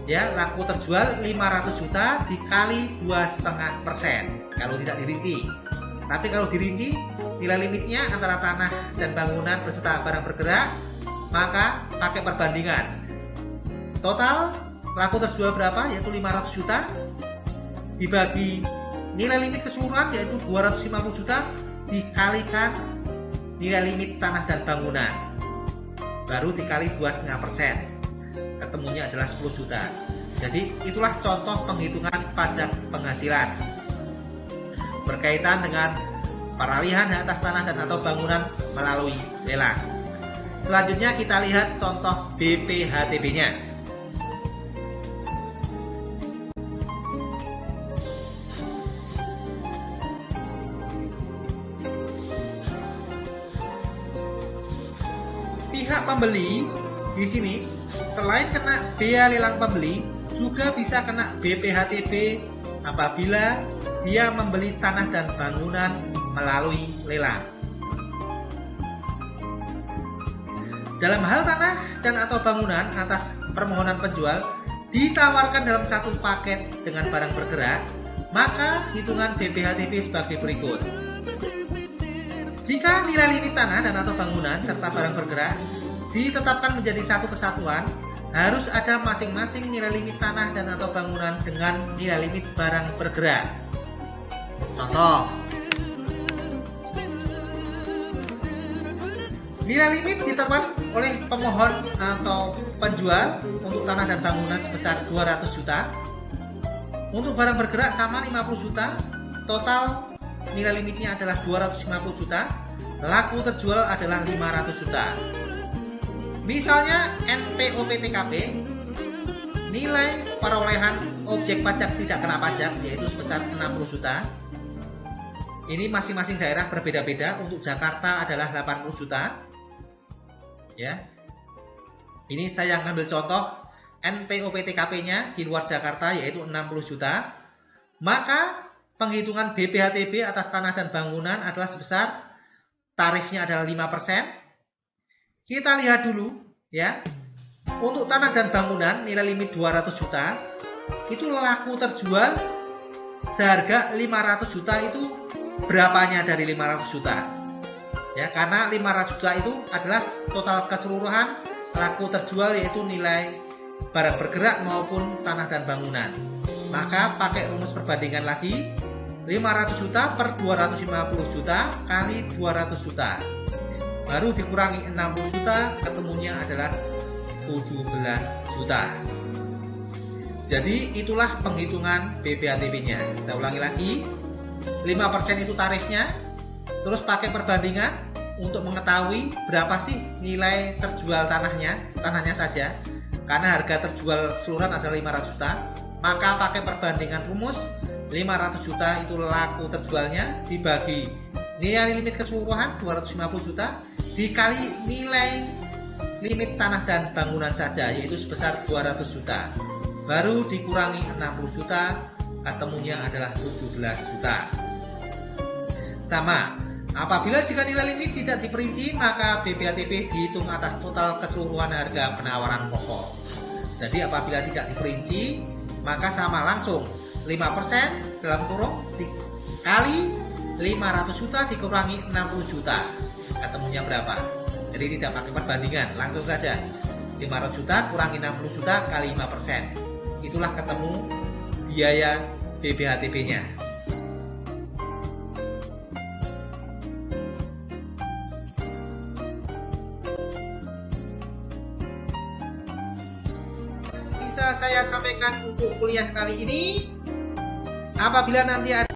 ya, laku terjual 500 juta dikali 2,5% kalau tidak dirinci. Tapi kalau dirinci, nilai limitnya antara tanah dan bangunan beserta barang bergerak, maka pakai perbandingan. Total laku terjual berapa? Yaitu 500 juta dibagi nilai limit keseluruhan, yaitu 250 juta dikalikan nilai limit tanah dan bangunan, baru dikali 2,5%, ketemunya adalah 10 juta. Jadi itulah contoh penghitungan pajak penghasilan berkaitan dengan peralihan hak atas tanah dan atau bangunan melalui lelang. Selanjutnya kita lihat contoh BPHTB-nya. Pihak pembeli di sini selain kena bea lelang pembeli, juga bisa kena BPHTB apabila dia membeli tanah dan bangunan melalui lelang. Dalam hal tanah dan atau bangunan atas permohonan penjual ditawarkan dalam satu paket dengan barang bergerak, maka hitungan BPHTB sebagai berikut. Jika nilai limit tanah dan atau bangunan serta barang bergerak ditetapkan menjadi satu kesatuan, harus ada masing-masing nilai limit tanah dan atau bangunan dengan nilai limit barang bergerak. Contoh, nilai limit ditetapkan oleh pemohon atau penjual untuk tanah dan bangunan sebesar 200 juta. Untuk barang bergerak sama 50 juta. Total nilai limitnya adalah 250 juta. Laku terjual adalah 500 juta. Misalnya NPOP-TKP, nilai perolehan objek pajak tidak kena pajak yaitu sebesar 60 juta. Ini masing-masing daerah berbeda-beda. Untuk Jakarta adalah 80 juta. Ya. Ini saya ngambil contoh NPOP-TKP-nya di luar Jakarta yaitu 60 juta. Maka penghitungan BPHTB atas tanah dan bangunan adalah sebesar, tarifnya adalah 5%. Kita lihat dulu ya. Untuk tanah dan bangunan nilai limit 200 juta itu laku terjual seharga 500 juta. Itu berapanya dari 500 juta? Ya, karena 500 juta itu adalah total keseluruhan laku terjual, yaitu nilai barang bergerak maupun tanah dan bangunan. Maka pakai rumus perbandingan lagi, 500 juta per 250 juta kali 200 juta, baru dikurangi 60 juta, ketemunya adalah 17 juta. Jadi itulah penghitungan BPHTB-nya. Saya ulangi lagi, 5% itu tarifnya. Terus pakai perbandingan untuk mengetahui berapa sih nilai terjual tanahnya saja. Karena harga terjual keseluruhan adalah 500 juta, maka pakai perbandingan rumus 500 juta itu laku terjualnya dibagi nilai limit keseluruhan 250 juta dikali nilai limit tanah dan bangunan saja, yaitu sebesar 200 juta, baru dikurangi 60 juta, ketemunya adalah 17 juta. Sama, apabila jika nilai limit tidak diperinci, maka BPHTB dihitung atas total keseluruhan harga penawaran pokok. Jadi apabila tidak diperinci, maka sama langsung 5% dalam kurung dikali 500 juta dikurangi 60 juta, ketemunya berapa? Jadi tidak pakai perbandingan, langsung saja 500 juta kurangi 60 juta kali 5%. Itulah ketemu biaya BPHTB-nya. saya sampaikan untuk kuliah kali ini. Apabila nanti ada